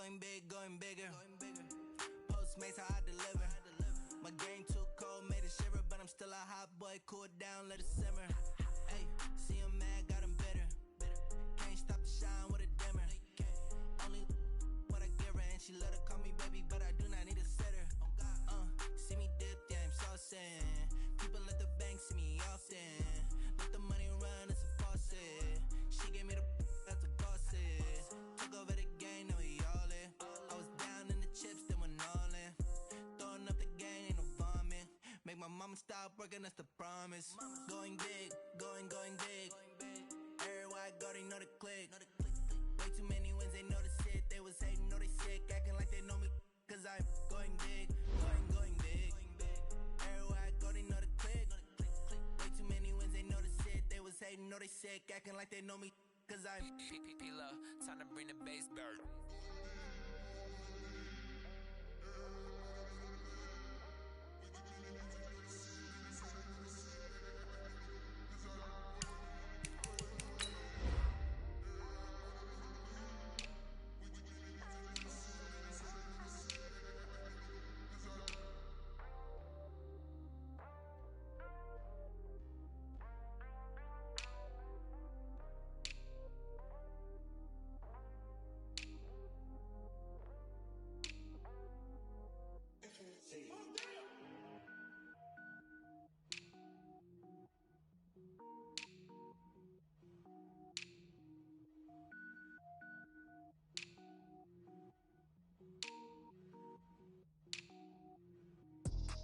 Going big, going bigger. Postmates, how I deliver. My game too cold, made it shiver, but I'm still a hot boy. Cool it down, let it simmer. Hey, see him mad, got him bitter. Can't stop the shine with a dimmer. Only what I give her, and she let her call me baby, but I do not need a sitter. See me dip, yeah, I'm saucing. People at the bank see me often. Let the money run, it's a faucet. She gave me the that's a bosses. Took over the game, now we all in. I was down in the chips, then went all in. Throwing up the gang, ain't no vomit. Make my mama stop working, that's the promise. Going big, going big. Everywhere I go, they know the click. Way too many wins, they know the shit. They was hating, know they sick, acting like they know me. Cause I'm going big, going big. Everywhere I go, they know the click. Way too many wins, they know the shit. They was hating, know they sick, acting like they know me. Cause I'm P-P-P-Love, time to bring the bass back.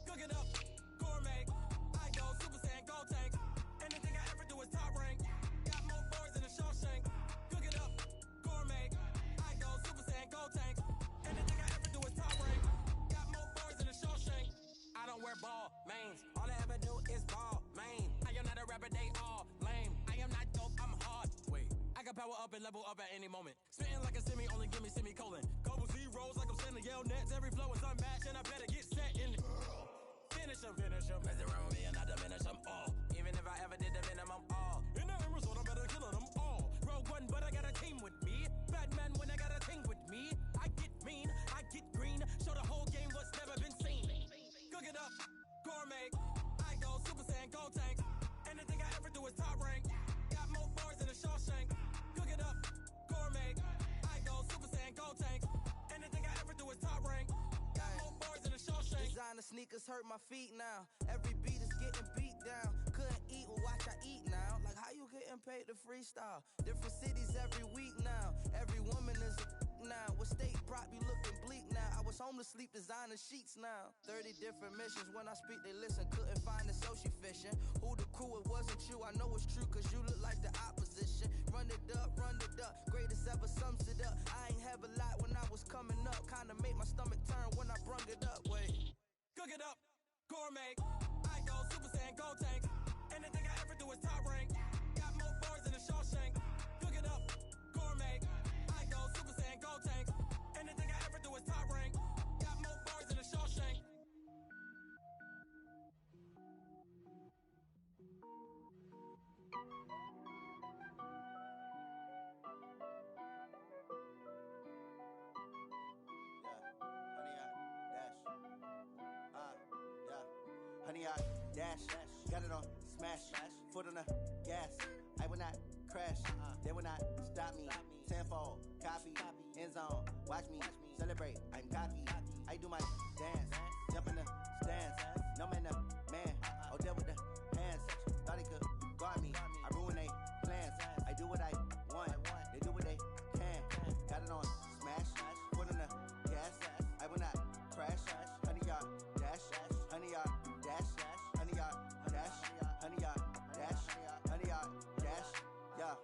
Cook it up, gourmet. I go Super Saiyan, gold tank. Anything I ever do is top rank. Got more boards than a Shawshank. Cook it up, gourmet. I go Super Saiyan, gold tank. Anything I ever do is top rank. Got more boards than a Shawshank. I don't wear ball mains. All I ever do is ball main. I am not a rapper, they all lame. I am not dope, I'm hard. Wait, I can power up and level up at any moment. Spitting like a semi, only give me semicolon. Couple zeros like I'm sending yell nets. Every flow is unmatched and I better get set in. Finish them. Mess around with me and I diminish them all. Even if I ever did the minimum, all. In the end result, I better kill them all. Rogue One, but I got a team with me. Batman when I got a team with me. I get mean, I get green. Show the whole game what's never been seen. Cook it up, gourmet. I go Super Saiyan, gold tank. Anything I ever do is top rank. Got more bars than a Shawshank. Cook it up, gourmet. I go Super Saiyan, gold tank. Anything I ever do is top rank. Got more bars than a Shawshank. Designer sneakers hurt my feet now. Every beat is getting beat down. Couldn't eat, well watch I eat now. Like how you getting paid to freestyle? Different cities every week now. Every woman is a now. What state prop you looking bleak now? I was home to sleep designer sheets now. 30 different missions. When I speak they listen. Couldn't find it so she fishing. Who the crew? It wasn't you. I know it's true cause you look like the opposition. Run it up. Greatest ever sums it up. I ain't have a lot when I was coming up. Kinda made my stomach turn when I brung it up. Wait. Cook it up, gourmet. I go Super Saiyan, gold tank. Anything I ever do is top rank. Got more bars than a Shawshank. Cook it up, gourmet. I go Super Saiyan, gold tank. Anything I ever do is top rank. Got more bars than a Shawshank. Honey, I dash, got it on smash, foot on the gas. I will not crash, they will not stop me. Tenfold, copy, end zone, watch me celebrate. I'm cocky, I do my dance, jump in the stands. No man, man, oh there with the hands. Thought he could guard me, I ruin they plans. I do what I want, they do what they can. Got it on smash, foot on the gas. I will not crash, honey, y'all dash, honey, y'all dash, honey, y'all dash, honey, y'all dash, honey, y'all dash, yeah.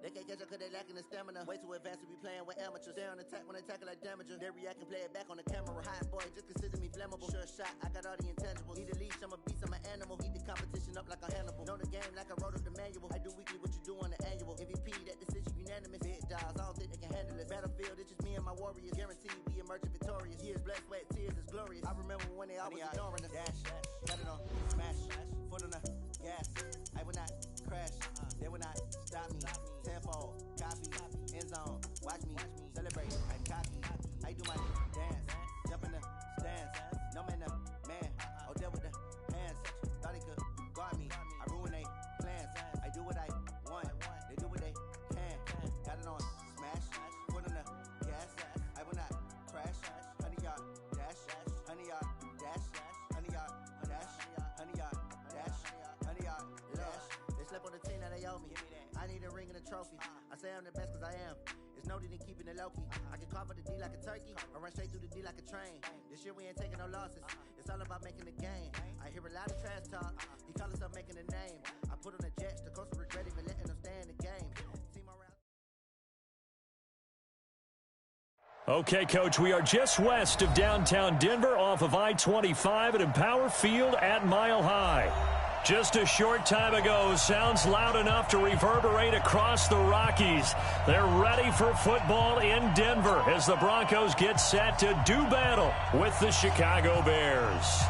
They can't catch up cause they lacking the stamina. Way too advanced to be playing with amateurs. They on attack when they tackle like damager. They react and play it back on the camera. Hot boy, just consider me flammable. Sure shot, I got all the intangibles. Need a leash, I'm a beast, I'm an animal. Eat the competition up like a Hannibal. Know the game like I wrote up the manual. I do weekly what you do on the annual. MVP, that decision unanimous. Big dogs, I don't think they can handle it. Battlefield, it's just me and my warriors. Guaranteed we emerge victorious. Years, blood, sweat, tears, is glorious. I remember when they always ignoring us. Dash, got it on smash, foot on the gas. I will not crash, they will not stop me. Tenfold, copy, end zone, watch me celebrate. I'm cocky, I I do my dance, jump in the stands. No man, man. Oh, there with the hands. Thought he could guard me. I ruin they plans. I do what I want. They do what they can. Got it on smash. Foot on the gas. I will not crash. 100-yard dash. 100-yard dash. 100-yard dash. 100-yard dash. 100-yard dash. They slept on the team that they owe me. I need a ring and a trophy. I say I'm the best cause I am. It's noted in keeping it low-key. I can carve up the D like a turkey or run straight through the D like a train. This year we ain't taking no losses. It's all about making the game. I hear a lot of trash talk. He call himself making a name. I put on the Jets. The coach will regret even letting them stay in the game. Team around. Okay, Coach, we are just west of downtown Denver off of I-25 at Empower Field at Mile High. Just a short time ago, sounds loud enough to reverberate across the Rockies. They're ready for football in Denver as the Broncos get set to do battle with the Chicago Bears.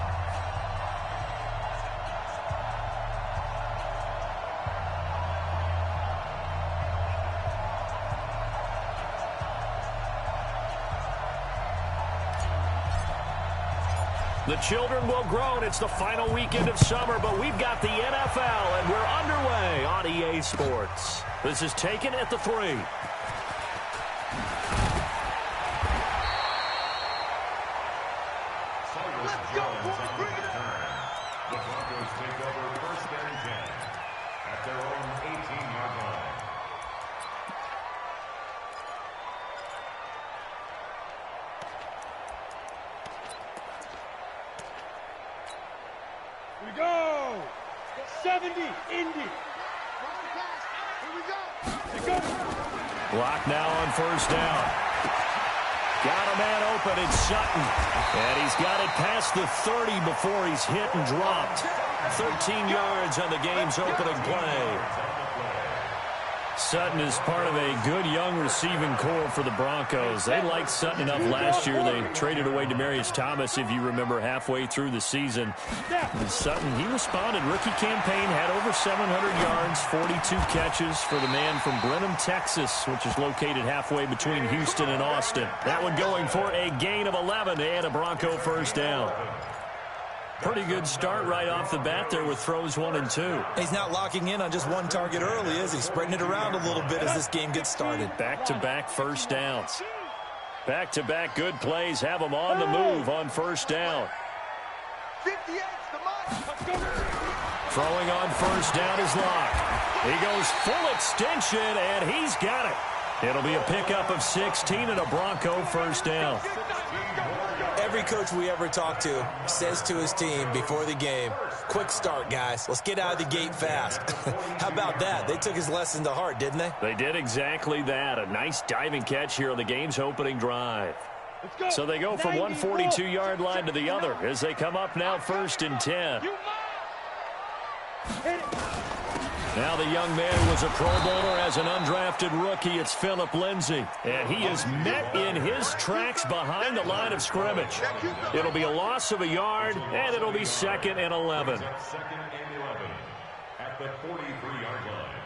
The children will grow, and it's the final weekend of summer, but we've got the NFL, and we're underway on EA Sports. This is taken at the 3. Let's go, bring it up. The Broncos take over first and 10 at their own 18-yard line. We go! 70, Indy. Here we go. Block now on first down. Got a man open, it's Sutton. And he's got it past the 30 before he's hit and dropped. 13 yards on the game's opening play. Sutton is part of a good young receiving core for the Broncos. They liked Sutton enough last year. They traded away Demaryius Thomas, if you remember, halfway through the season. And Sutton, he responded. Rookie campaign, had over 700 yards, 42 catches for the man from Brenham, Texas, which is located halfway between Houston and Austin. That one going for a gain of 11 and a Bronco first down. Pretty good start right off the bat there with throws 1 and 2. He's not locking in on just one target early, is he? Spreading it around a little bit as this game gets started. Back-to-back first downs. Back-to-back good plays have them on the move on first down. 58's the mark. Throwing on first down is Locke. He goes full extension, and he's got it. It'll be a pickup of 16 and a Bronco first down. Every coach we ever talk to says to his team before the game, quick start, guys. Let's get out of the gate fast. How about that? They took his lesson to heart, didn't they? They did exactly that. A nice diving catch here on the game's opening drive. So they go from one 42-yard line to the other as they come up now first and 10. Now the young man who was a Pro Bowler as an undrafted rookie. It's Phillip Lindsay. And he is met in his tracks behind the line of scrimmage. It'll be a loss of a yard, and it'll be 2nd and 11. 2nd and 11 at the 43-yard line.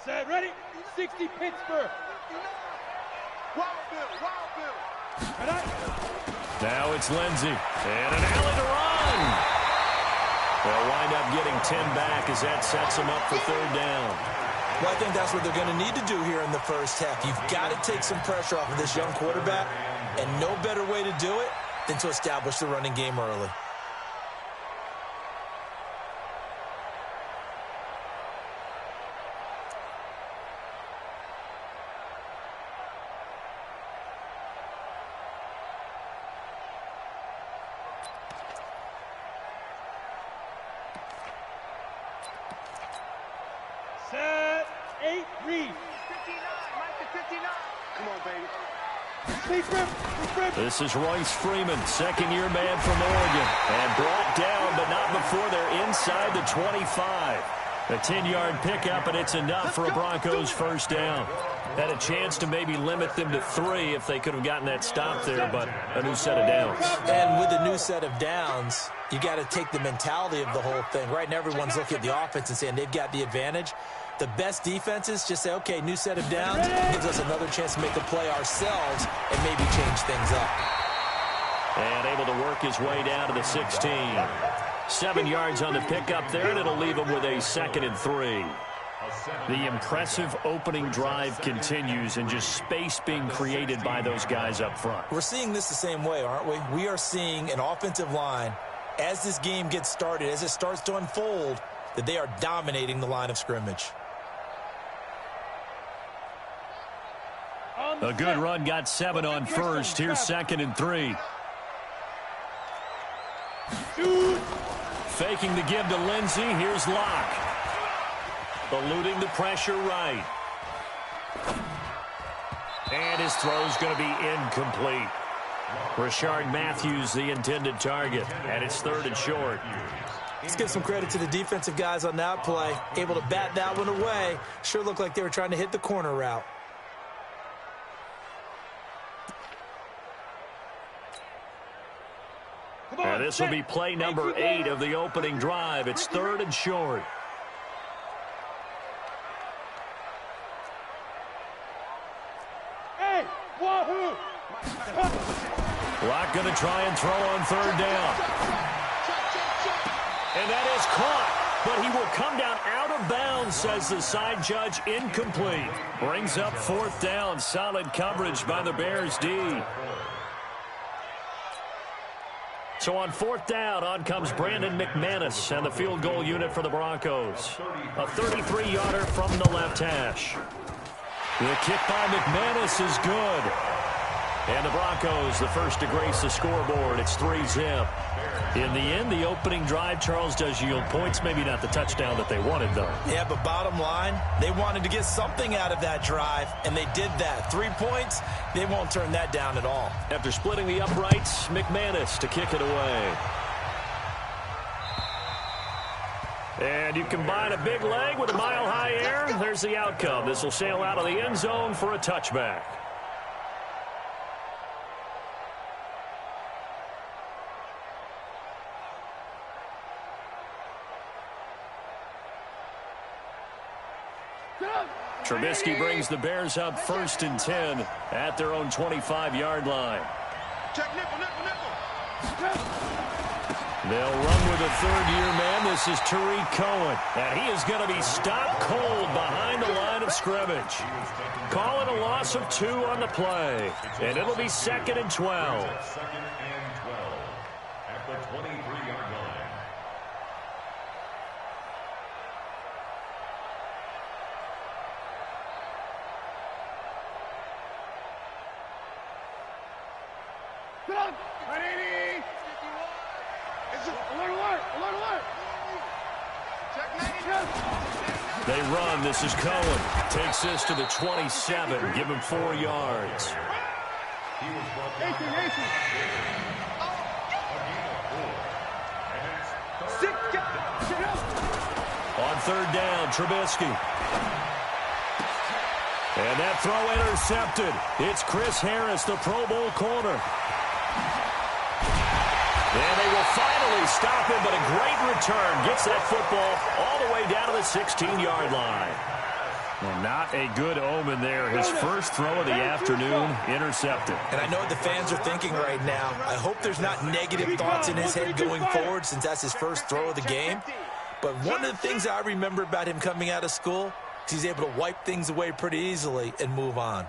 Set, ready? 60, Pittsburgh. Wild Bill. Now it's Lindsay. And an alley to run. They'll wind up getting 10 back as that sets them up for 3rd down. Well, I think that's what they're going to need to do here in the first half. You've got to take some pressure off of this young quarterback, and no better way to do it than to establish the running game early. Set, 8, read. 59, Mike to 59. Come on, baby. This is Royce Freeman, second-year man from Oregon, and brought down, but not before they're inside the 25. A 10-yard pickup, and it's enough for a Broncos first down. Had a chance to maybe limit them to 3 if they could have gotten that stop there, but a new set of downs. And with a new set of downs, you got to take the mentality of the whole thing. Right now, everyone's looking at the offense and saying they've got the advantage. The best defenses just say, okay, new set of downs gives us another chance to make a play ourselves and maybe change things up. And able to work his way down to the 16. 7 yards on the pickup there, and it'll leave him with a 2nd and 3. The impressive opening drive continues, and just space being created by those guys up front. We're seeing this the same way, aren't we? We are seeing an offensive line, as this game gets started, as it starts to unfold, that they are dominating the line of scrimmage. A good run, got 7 on first. Here's 2nd and 3. Faking the give to Lindsey. Here's Locke. Eluding the pressure right. And his throw's going to be incomplete. Rashard Matthews, the intended target. And it's 3rd and short. Let's give some credit to the defensive guys on that play. Able to bat that one away. Sure looked like they were trying to hit the corner route. And this will be play number 8 of the opening drive. It's 3rd and short. Hey, wahoo! Locke going to try and throw on 3rd down. And that is caught, but he will come down out of bounds, says the side judge. Incomplete. Brings up 4th down. Solid coverage by the Bears D. So on 4th down, on comes Brandon McManus and the field goal unit for the Broncos. A 33-yarder from the left hash. The kick by McManus is good. And the Broncos, the first to grace the scoreboard. It's 3-zip. In the end, the opening drive, Charles, does yield points. Maybe not the touchdown that they wanted, though. Yeah, but bottom line, they wanted to get something out of that drive, and they did that. 3 points, they won't turn that down at all. After splitting the uprights, McManus to kick it away. And you combine a big leg with a mile-high air, there's the outcome. This will sail out of the end zone for a touchback. Trubisky brings the Bears up 1st and 10 at their own 25-yard line. Check nickel. They'll run with a 3rd-year man. This is Tariq Cohen, and he is going to be stopped cold behind the line of scrimmage. Call it a loss of 2 on the play, and it'll be 2nd and 12. 2nd and 12 at the 23-yard line. They run. This is Cohen. Takes this to the 27. Give him 4 yards. On 3rd down, Trubisky. And that throw intercepted. It's Chris Harris, the Pro Bowl corner. And they will finally stop him, but a great return. Gets that football all the way down to the 16-yard line. Well, not a good omen there. His first throw of the afternoon intercepted. And I know what the fans are thinking right now. I hope there's not negative thoughts in his head going forward since that's his first throw of the game. But one of the things I remember about him coming out of school is he's able to wipe things away pretty easily and move on.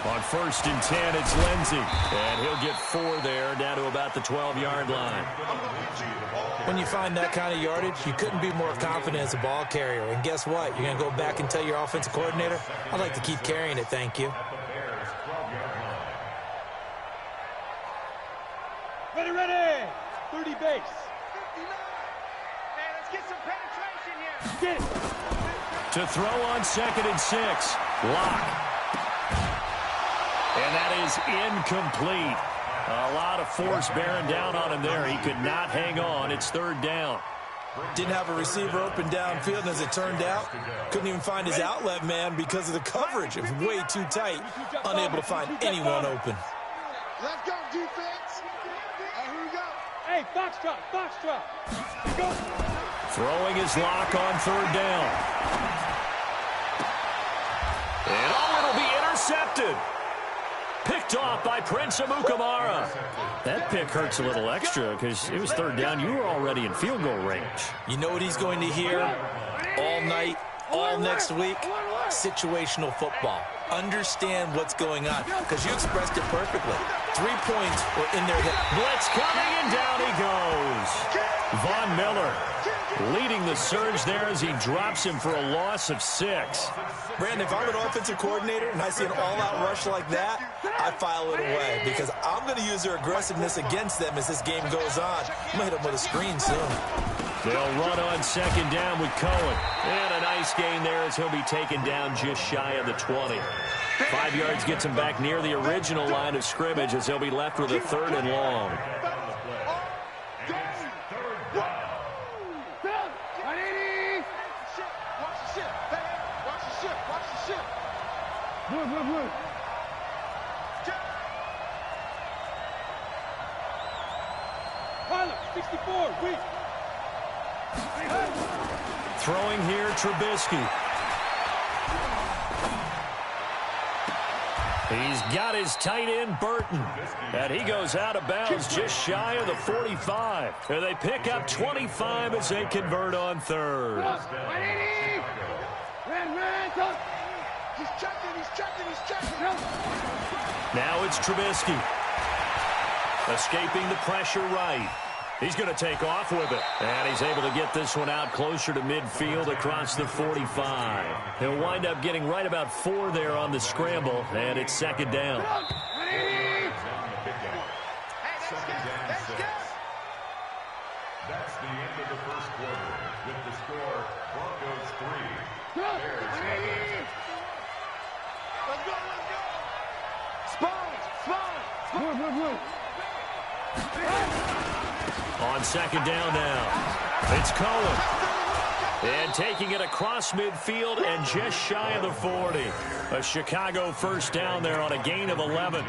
On 1st and 10, it's Lindsey. And he'll get 4 there, down to about the 12-yard line. When you find that kind of yardage, you couldn't be more confident as a ball carrier. And guess what? You're going to go back and tell your offensive coordinator, I'd like to keep carrying it, thank you. Ready. 30 base. Hey, let's get some penetration here. Get it. To throw on 2nd and 6. Locke. And that is incomplete. A lot of force bearing down on him there. He could not hang on. It's 3rd down. Didn't have a receiver open downfield, and as it turned out, couldn't even find his outlet man because of the coverage. It was way too tight, unable to find anyone open. Let's go, defense. Here we go. Hey, foxtrot, foxtrot. Go. Throwing his lock on third down. And it'll be intercepted. Picked off by Prince Amukamara. That pick hurts a little extra because it was third down. You were already in field goal range. You know what he's going to hear all night, all next week? Situational football. Understand what's going on, because you expressed it perfectly. 3 points were in their hip. Blitz coming, and down he goes. Von Miller leading the surge there as he drops him for a loss of 6. Brandon, if I'm an offensive coordinator and I see an all-out rush like that, I file it away because I'm going to use their aggressiveness against them as this game goes on. I'm going to hit them with a screen soon. They'll run on second down with Cohen. And a nice gain there as he'll be taken down just shy of the 20. 5 yards gets him back near the original line of scrimmage as they'll be left with a 3rd and long. Pilot, 64, weak. Throwing here, Trubisky. He's got his tight end, Burton. And he goes out of bounds just shy of the 45. And they pick up 25 as they convert on 3rd. He's checking. Now it's Trubisky. Escaping the pressure right. He's going to take off with it. And he's able to get this one out closer to midfield across the 45. He'll wind up getting right about 4 there on the scramble, and it's 2nd down. That's the end of the first quarter. With the score, Broncos 3. Bears 7. Let's go. Spawn. On 2nd down now, it's Cohen. And taking it across midfield and just shy of the 40. A Chicago 1st down there on a gain of 11.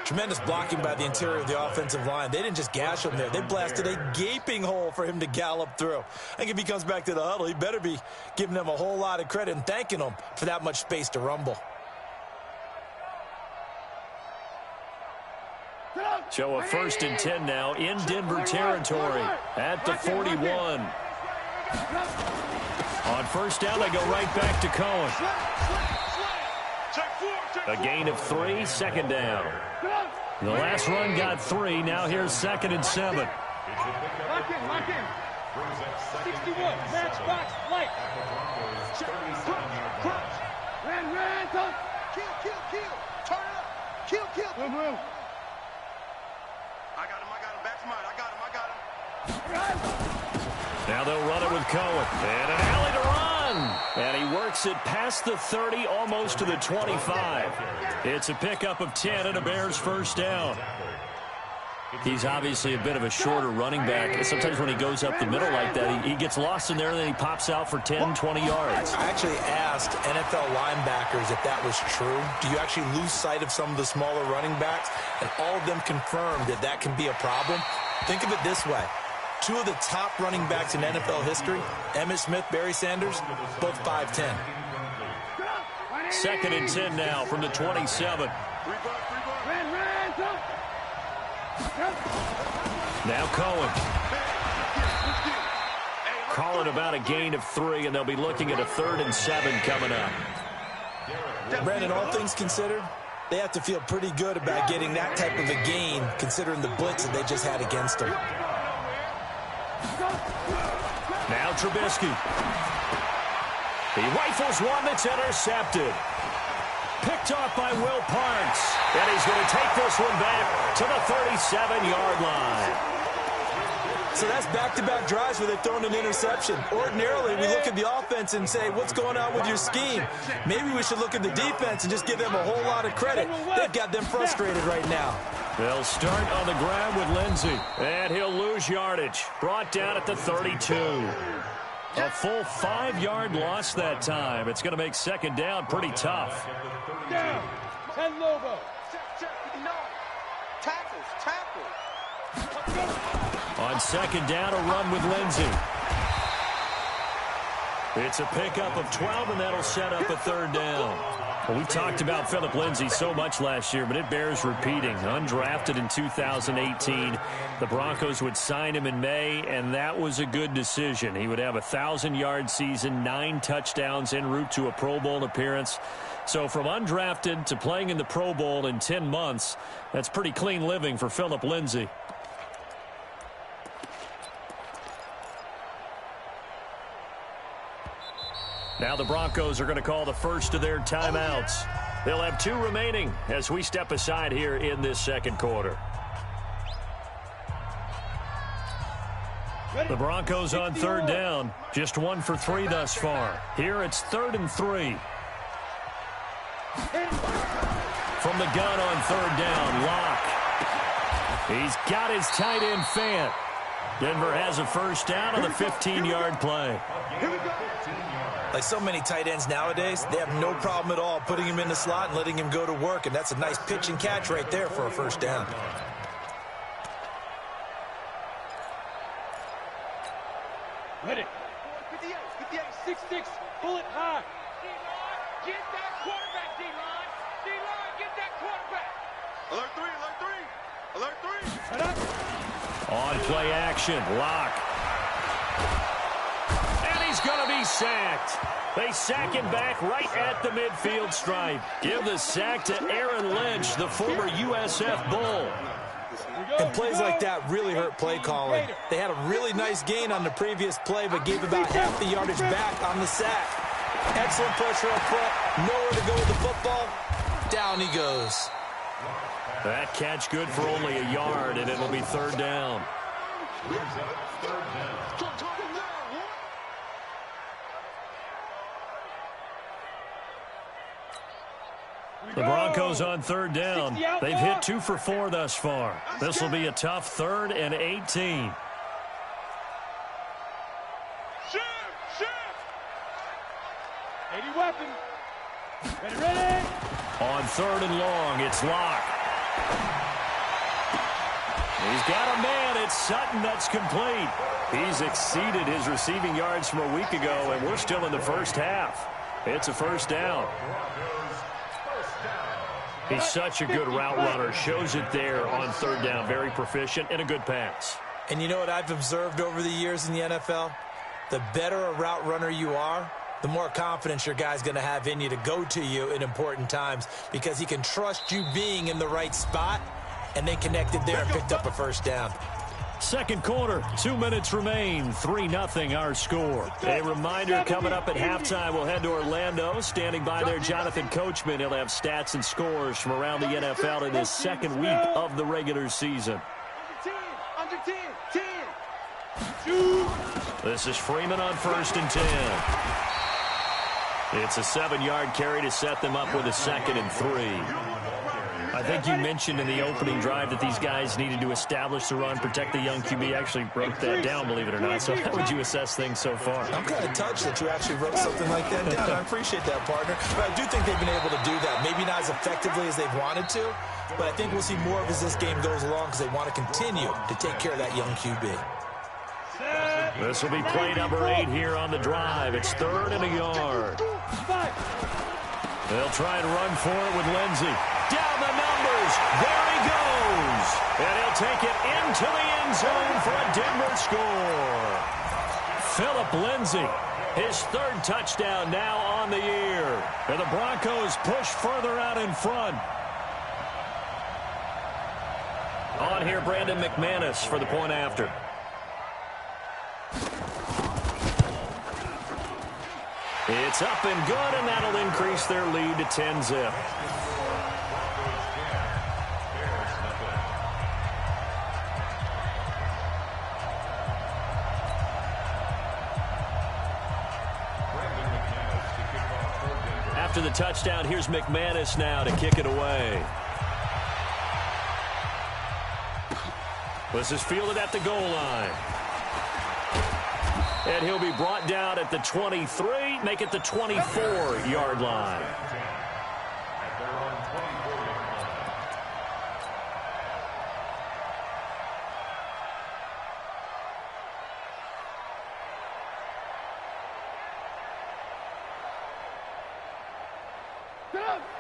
Tremendous blocking by the interior of the offensive line. They didn't just gash him there. They blasted a gaping hole for him to gallop through. I think if he comes back to the huddle, he better be giving them a whole lot of credit and thanking them for that much space to rumble. So a 1st and 10 now in Denver territory at the 41. On 1st down, they go right back to Cohen. A gain of 3, 2nd down. The last run got 3. Now here's 2nd and 7. Lock in. 61, matchbox, light. Ran, touch. Kill. Turn it up. Kill. Move. I got him. Back to mine. I got him. Now they'll run it with Cohen. And an alley to run. And he works it past the 30, almost to the 25. It's a pickup of 10 and a Bears 1st down. He's obviously a bit of a shorter running back. Sometimes when he goes up the middle like that, he gets lost in there, and then he pops out for 10, 20 yards. I actually asked NFL linebackers if that was true. Do you actually lose sight of some of the smaller running backs? And all of them confirmed that that can be a problem. Think of it this way. 2 of the top running backs in NFL history, Emmitt Smith, Barry Sanders, both 5'10". 2nd and 10 now from the 27. Now Cohen. Calling about a gain of 3, and they'll be looking at a 3rd and 7 coming up. Brandon, all things considered, they have to feel pretty good about getting that type of a gain, considering the blitz that they just had against them. Now Trubisky. He rifles one that's intercepted. Picked off by Will Parks. And he's going to take this one back to the 37-yard line. So that's back-to-back drives where they've thrown an interception. Ordinarily, we look at the offense and say, what's going on with your scheme? Maybe we should look at the defense and just give them a whole lot of credit. They've got them frustrated right now. They'll start on the grab with Lindsey. And he'll lose yardage. Brought down at the 32. A full 5-yard loss that time. It's going to make second down pretty tough. Down. 10 Lobo. On second down, a run with Lindsey. It's a pickup of 12, and that'll set up a third down. Well, we talked about Philip Lindsey so much last year, but it bears repeating. Undrafted in 2018, the Broncos would sign him in May, and that was a good decision. He would have a 1,000-yard season, 9 touchdowns en route to a Pro Bowl appearance. So from undrafted to playing in the Pro Bowl in 10 months, that's pretty clean living for Philip Lindsey. Now the Broncos are going to call the first of their timeouts. They'll have 2 remaining as we step aside here in this second quarter. The Broncos on third down. Just 1 for 3 thus far. Here it's 3rd and 3. From the gun on third down, Locke. He's got his tight end Fant. Denver has a first down on the 15-yard play. Like so many tight ends nowadays, they have no problem at all putting him in the slot and letting him go to work, and that's a nice pitch and catch right there for a first down. Ready. 58, 6'6", bullet high. D-line, get that quarterback, D-line. D-line, get that quarterback. Alert 3, alert 3. Alert 3. On play action, Locke. And he's going to be sacked. They sack him back right at the midfield stripe. Give the sack to Aaron Lynch, the former USF Bull. And plays like that really hurt play calling. They had a really nice gain on the previous play, but gave about half the yardage back on the sack. Excellent pressure up front. Nowhere to go with the football. Down he goes. That catch good for only a yard, and it'll be third down. The Broncos on third down. They've hit 2 for 4 thus far. This will be a tough 3rd and 18. Shoot! 80 weapon. Ready. On 3rd and long, it's Locke. He's got a man. It's Sutton that's complete. He's exceeded his receiving yards from a week ago, and we're still in the first half. It's a first down. He's such a good route runner. Shows it there on third down. Very proficient and a good pass. And you know what I've observed over the years in the NFL? The better a route runner you are, the more confidence your guy's going to have in you to go to you in important times, because he can trust you being in the right spot, and they connected there and picked up a first down. Second quarter, 2 minutes remain, 3-0 our score. A reminder coming up at halftime, we'll head to Orlando. Standing by there, Jonathan Coachman. He'll have stats and scores from around the NFL in this second week of the regular season. Under 10. This is Freeman on 1st and 10. It's a 7-yard carry to set them up with a 2nd and 3. I think you mentioned in the opening drive that these guys needed to establish the run, protect the young QB. I actually wrote that down, believe it or not. So how would you assess things so far? I'm kind of touched that you actually wrote something like that down. I appreciate that, partner. But I do think they've been able to do that. Maybe not as effectively as they've wanted to, but I think we'll see more of as this game goes along, because they want to continue to take care of that young QB. This will be play number 8 here on the drive. It's 3rd and a yard. They'll try and run for it with Lindsey. Down the numbers. There he goes. And he'll take it into the end zone for a Denver score. Philip Lindsey, his 3rd touchdown now on the year. And the Broncos push further out in front. On here, Brandon McManus for the point after. It's up and good, and that'll increase their lead to 10-zip. After the touchdown, here's McManus now to kick it away. This is fielded at the goal line. And he'll be brought down at the 23, make it the 24-yard line.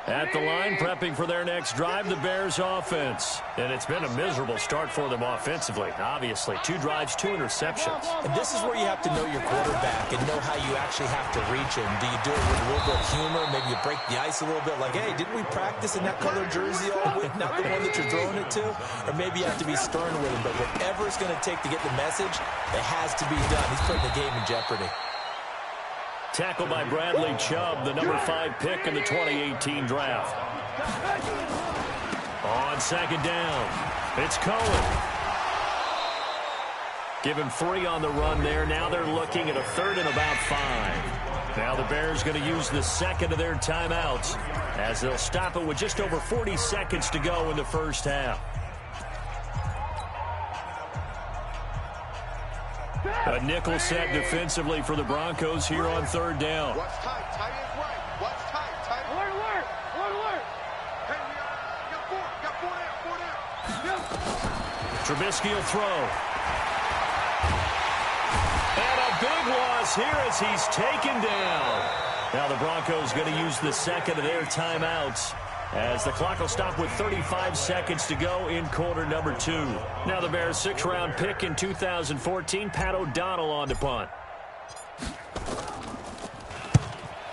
At the line, prepping for their next drive, the Bears offense. And it's been a miserable start for them offensively, obviously. 2 drives, 2 interceptions. And this is where you have to know your quarterback and know how you actually have to reach him. Do you do it with a little bit of humor? Maybe you break the ice a little bit, like, hey, didn't we practice in that colored jersey all week? Not the one that you're throwing it to? Or maybe you have to be stern with him. But whatever it's going to take to get the message, it has to be done. He's putting the game in jeopardy. Tackled by Bradley Chubb, the number 5 pick in the 2018 draft. On second down, it's Cohen. Give him 3 on the run there. Now they're looking at a 3rd and about 5. Now the Bears going to use the second of their timeouts as they'll stop it with just over 40 seconds to go in the first half. A nickel set defensively for the Broncos here on 3rd down. What's tight? Tight is right. What's tight? Tight. Alert, alert. Alert, alert. Hey, got 4 down. 4 down. Trubisky will throw. And a big loss here as he's taken down. Now the Broncos going to use the second of their timeouts as the clock will stop with 35 seconds to go in quarter number 2. Now the Bears' 6th-round pick in 2014, Pat O'Donnell on to punt.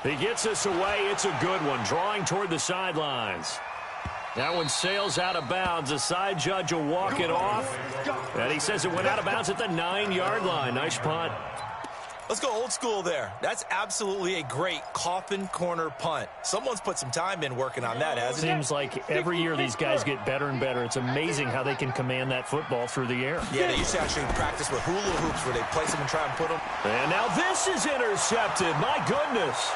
He gets us away. It's a good one, drawing toward the sidelines. That one sails out of bounds. The side judge will walk it off. And he says it went out of bounds at the 9-yard line. Nice punt. Let's go old school there. That's absolutely a great coffin corner punt. Someone's put some time in working on that, hasn't it? Seems like every year these guys get better and better. It's amazing how they can command that football through the air. Yeah, they used to actually practice with hula hoops where they place them and try and put them. And now this is intercepted. My goodness.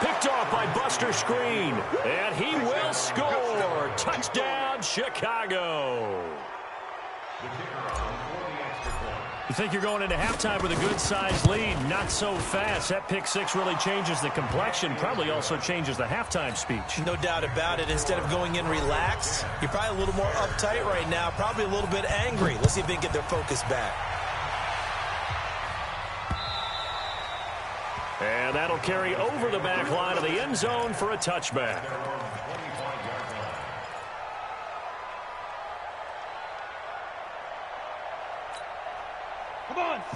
Picked off by Buster Screen. And he will score. Touchdown, Chicago. You think you're going into halftime with a good-sized lead. Not so fast. That pick 6 really changes the complexion. Probably also changes the halftime speech. No doubt about it. Instead of going in relaxed, you're probably a little more uptight right now. Probably a little bit angry. Let's see if they can get their focus back. And that'll carry over the back line of the end zone for a touchback.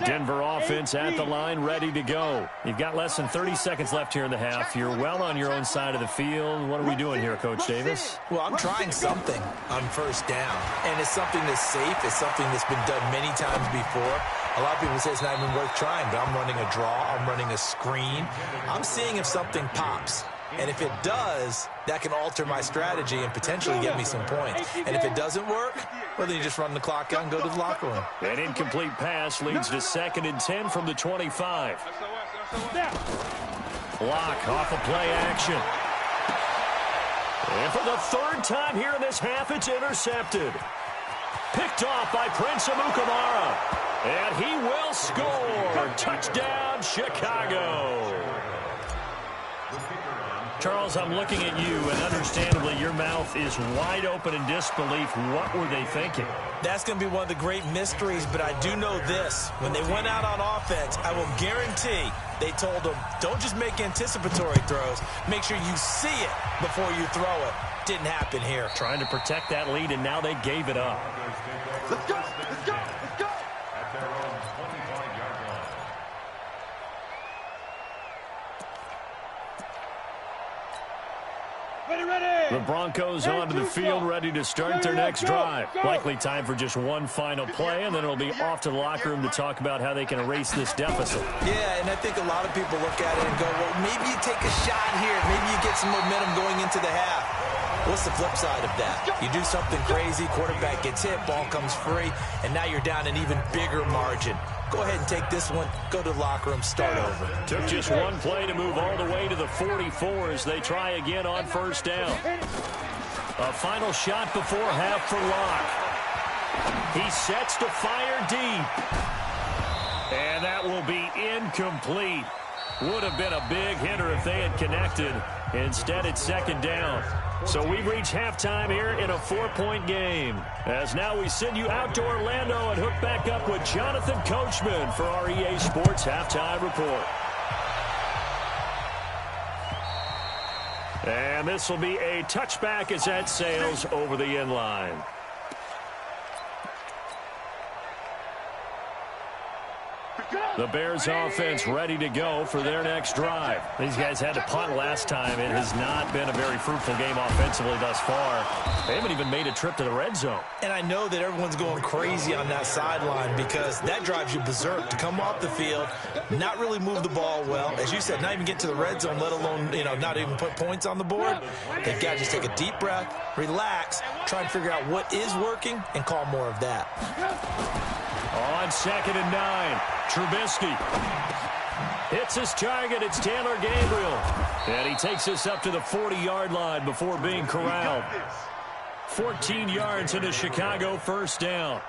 Denver offense at the line, ready to go. You've got less than 30 seconds left here in the half. You're well on your own side of the field. What are we doing here, Coach Davis? Well, I'm trying something on 1st down, and it's something that's safe. It's something that's been done many times before. A lot of people say it's not even worth trying, but I'm running a draw. I'm running a screen. I'm seeing if something pops. And if it does, that can alter my strategy and potentially get me some points. And if it doesn't work, well, then you just run the clock out and go to the locker room. An incomplete pass leads to 2nd and 10 from the 25. Block off of play action. And for the 3rd time here in this half, it's intercepted. Picked off by Prince Amukamara. And he will score. Touchdown, Chicago. Charles, I'm looking at you, and understandably, your mouth is wide open in disbelief. What were they thinking? That's going to be one of the great mysteries, but I do know this. When they went out on offense, I will guarantee they told them, don't just make anticipatory throws. Make sure you see it before you throw it. Didn't happen here. Trying to protect that lead, and now they gave it up. Let's go. Let's go. Let's go. At their own 25-yard line. The Broncos onto the field, ready to start their next drive. Likely time for just one final play, and then it'll be off to the locker room to talk about how they can erase this deficit. Yeah, and I think a lot of people look at it and go, well, maybe you take a shot here. Maybe you get some momentum going into the half. What's the flip side of that? You do something crazy, quarterback gets hit, ball comes free, and now you're down an even bigger margin. Go ahead and take this one, go to the locker room, start over. Took just one play to move all the way to the 44 as they try again on 1st down. A final shot before half for Locke. He sets to fire deep. And that will be incomplete. Would have been a big hitter if they had connected. Instead, it's second down. So we've reached halftime here in a 4-point game. As now we send you out to Orlando and hook back up with Jonathan Coachman for our EA Sports Halftime Report. And this will be a touchback as that sails over the end line. The Bears offense ready to go for their next drive. These guys had to punt last time. It has not been a very fruitful game offensively thus far. They haven't even made a trip to the red zone. And I know that everyone's going crazy on that sideline because that drives you berserk to come off the field, not really move the ball well. As you said, not even get to the red zone, let alone, not even put points on the board. They've got to just take a deep breath, relax, try and figure out what is working, and call more of that. On 2nd and 9, Trubisky hits his target. It's Taylor Gabriel. And he takes us up to the 40-yard line before being corralled. 14 yards into Chicago, first down.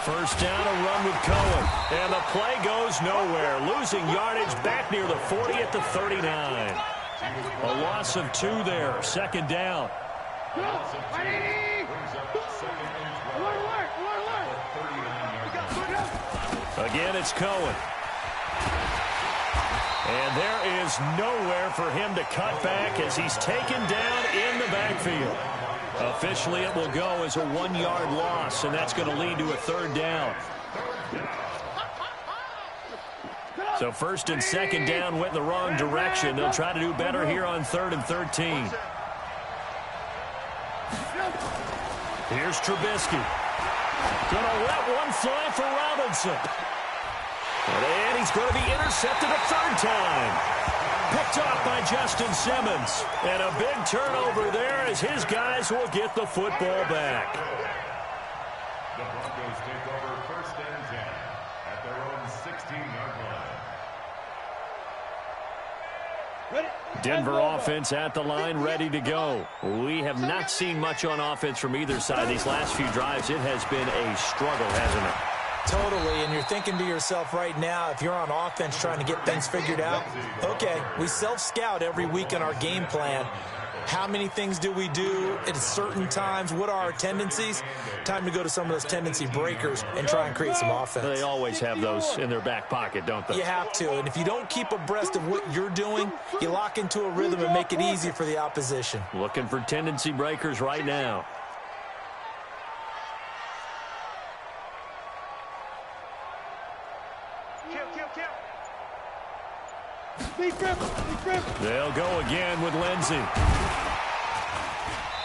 First down, a run with Cohen. And the play goes nowhere. Losing yardage back near the 40 at the 39. A loss of 2 there. Second down. Again, it's Cohen. And there is nowhere for him to cut back as he's taken down in the backfield. Officially, it will go as a 1-yard loss, and that's going to lead to a third down. So first and second down went in the wrong direction. They'll try to do better here on 3rd and 13. Here's Trubisky. Gonna let one fly for Robinson. And he's going to be intercepted a third time. Picked off by Justin Simmons. And a big turnover there as his guys will get the football back. The Broncos take over 1st and 10 at their own 16-yard line. Denver offense at the line, ready to go. We have not seen much on offense from either side these last few drives. It has been a struggle, hasn't it? Totally, and you're thinking to yourself right now, if you're on offense trying to get things figured out, okay, we self-scout every week in our game plan. How many things do we do at certain times? What are our tendencies? Time to go to some of those tendency breakers and try and create some offense. They always have those in their back pocket, don't they? You have to, and if you don't keep abreast of what you're doing, you lock into a rhythm and make it easy for the opposition. Looking for tendency breakers right now. They'll go again with Lindsey.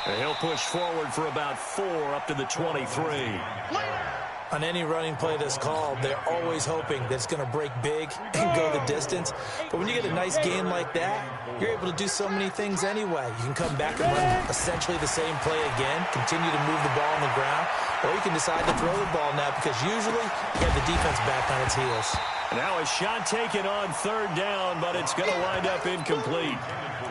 And he'll push forward for about 4 up to the 23. On any running play that's called, they're always hoping that it's going to break big and go the distance. But when you get a nice game like that, you're able to do so many things anyway. You can come back and run essentially the same play again, continue to move the ball on the ground, or you can decide to throw the ball now because usually you have the defense back on its heels. Now a shot taken on 3rd down, but it's going to wind up incomplete.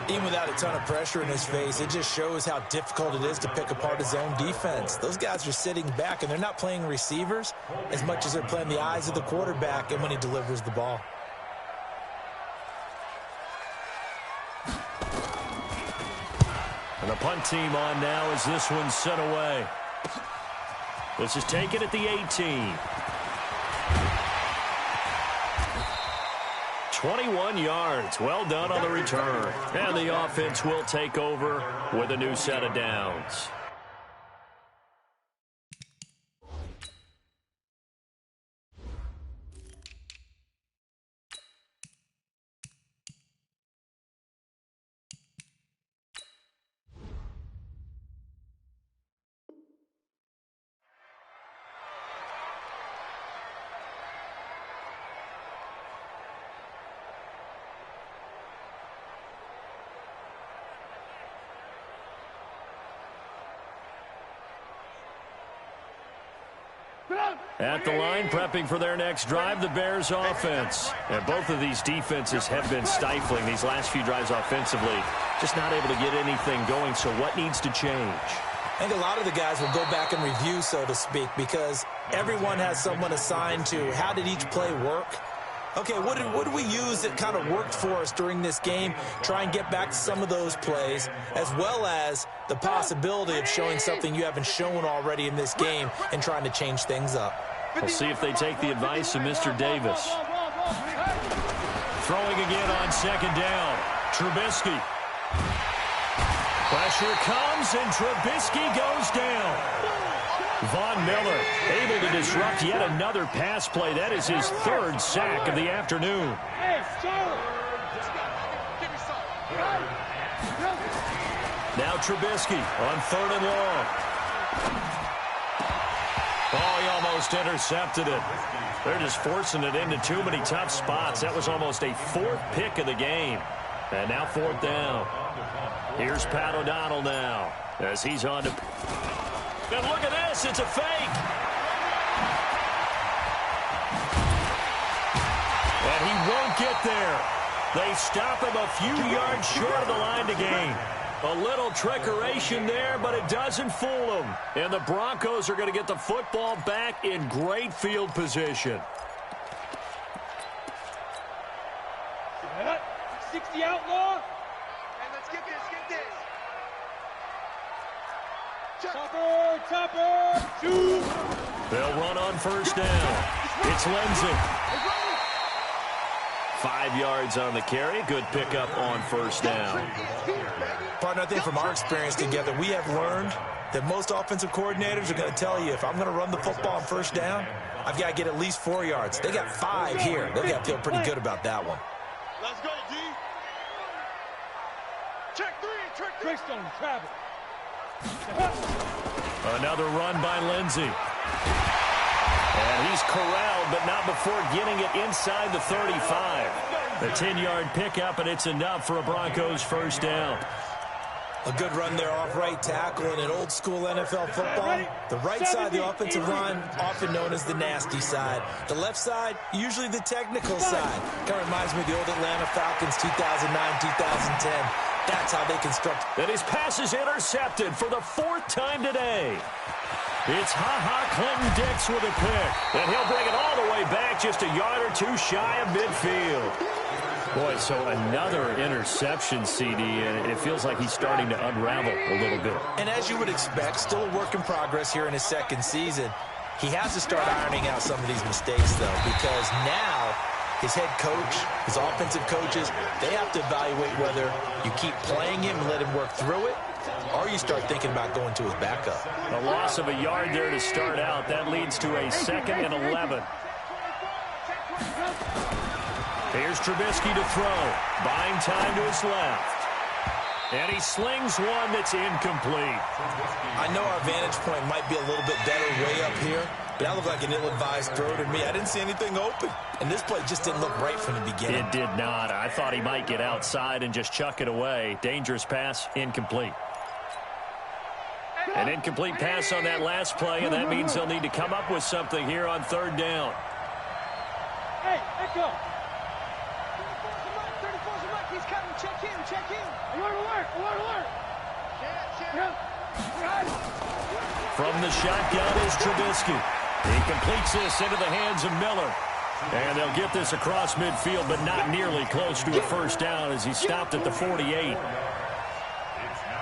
Even without a ton of pressure in his face, it just shows how difficult it is to pick apart his own defense. Those guys are sitting back, and they're not playing receivers as much as they're playing the eyes of the quarterback and when he delivers the ball. And the punt team on now as this one's sent away. This is taken at the 18. 21 yards. Well done on the return. And the offense will take over with a new set of downs. At the line, prepping for their next drive, the Bears offense. And both of these defenses have been stifling these last few drives offensively. Just not able to get anything going, so what needs to change? I think a lot of the guys will go back and review, so to speak, because everyone has someone assigned to how did each play work. Okay, what did we use that kind of worked for us during this game? Try and get back to some of those plays, as well as the possibility of showing something you haven't shown already in this game and trying to change things up. We'll see if they take the advice of Mr. Davis. Throwing again on second down. Trubisky. Pressure comes, and Trubisky goes down. Von Miller able to disrupt yet another pass play. That is his third sack of the afternoon. Now Trubisky on 3rd and long. Oh, he almost intercepted it. They're just forcing it into too many tough spots. That was almost a 4th pick of the game. And now 4th down. Here's Pat O'Donnell now as he's on to... And look at this, it's a fake. And he won't get there. They stop him a few yards short of the line to gain. A little trickeration there, but it doesn't fool them. And the Broncos are going to get the football back in great field position. 60 outlaw. And let's get this, Topper, shoot. They'll run on 1st down. It's Lindsey. 5 yards on the carry. Good pickup on 1st down. Partner, I think from our experience together, we have learned that most offensive coordinators are going to tell you, if I'm going to run the football on 1st down, I've got to get at least 4 yards. They got 5 here. They've got to feel pretty good about that one. Let's go, D. Check 3, check 3. Trickstone, travel. Another run by Lindsey. And he's corralled, but not before getting it inside the 35. A 10-yard pickup, and it's enough for a Broncos 1st down. A good run there off right tackle in an old-school NFL football. The right side of the offensive line, often known as the nasty side. The left side, usually the technical side. Kind of reminds me of the old Atlanta Falcons 2009, 2010. That's how they construct. And his pass is intercepted for the 4th time today. It's Clinton Dix with a pick. And he'll bring it all the way back just a yard or two shy of midfield. Boy, so another interception, CD, and it feels like he's starting to unravel a little bit. And as you would expect, still a work in progress here in his 2nd season. He has to start ironing out some of these mistakes, though, because now his head coach, his offensive coaches, they have to evaluate whether you keep playing him and let him work through it, or you start thinking about going to his backup. A loss of a yard there to start out. That leads to a 2nd and 11. Here's Trubisky to throw. Buying time to his left. And he slings one that's incomplete. I know our vantage point might be a little bit better way up here, but that looked like an ill-advised throw to me. I didn't see anything open. And this play just didn't look right from the beginning. It did not. I thought he might get outside and just chuck it away. Dangerous pass, incomplete. An incomplete pass on that last play, and that means they'll need to come up with something here on 3rd down. Hey, Echo. He's coming. Check in. Alert. From the shotgun is Trubisky. He completes this into the hands of Miller. And they'll get this across midfield, but not nearly close to a 1st down as he stopped at the 48.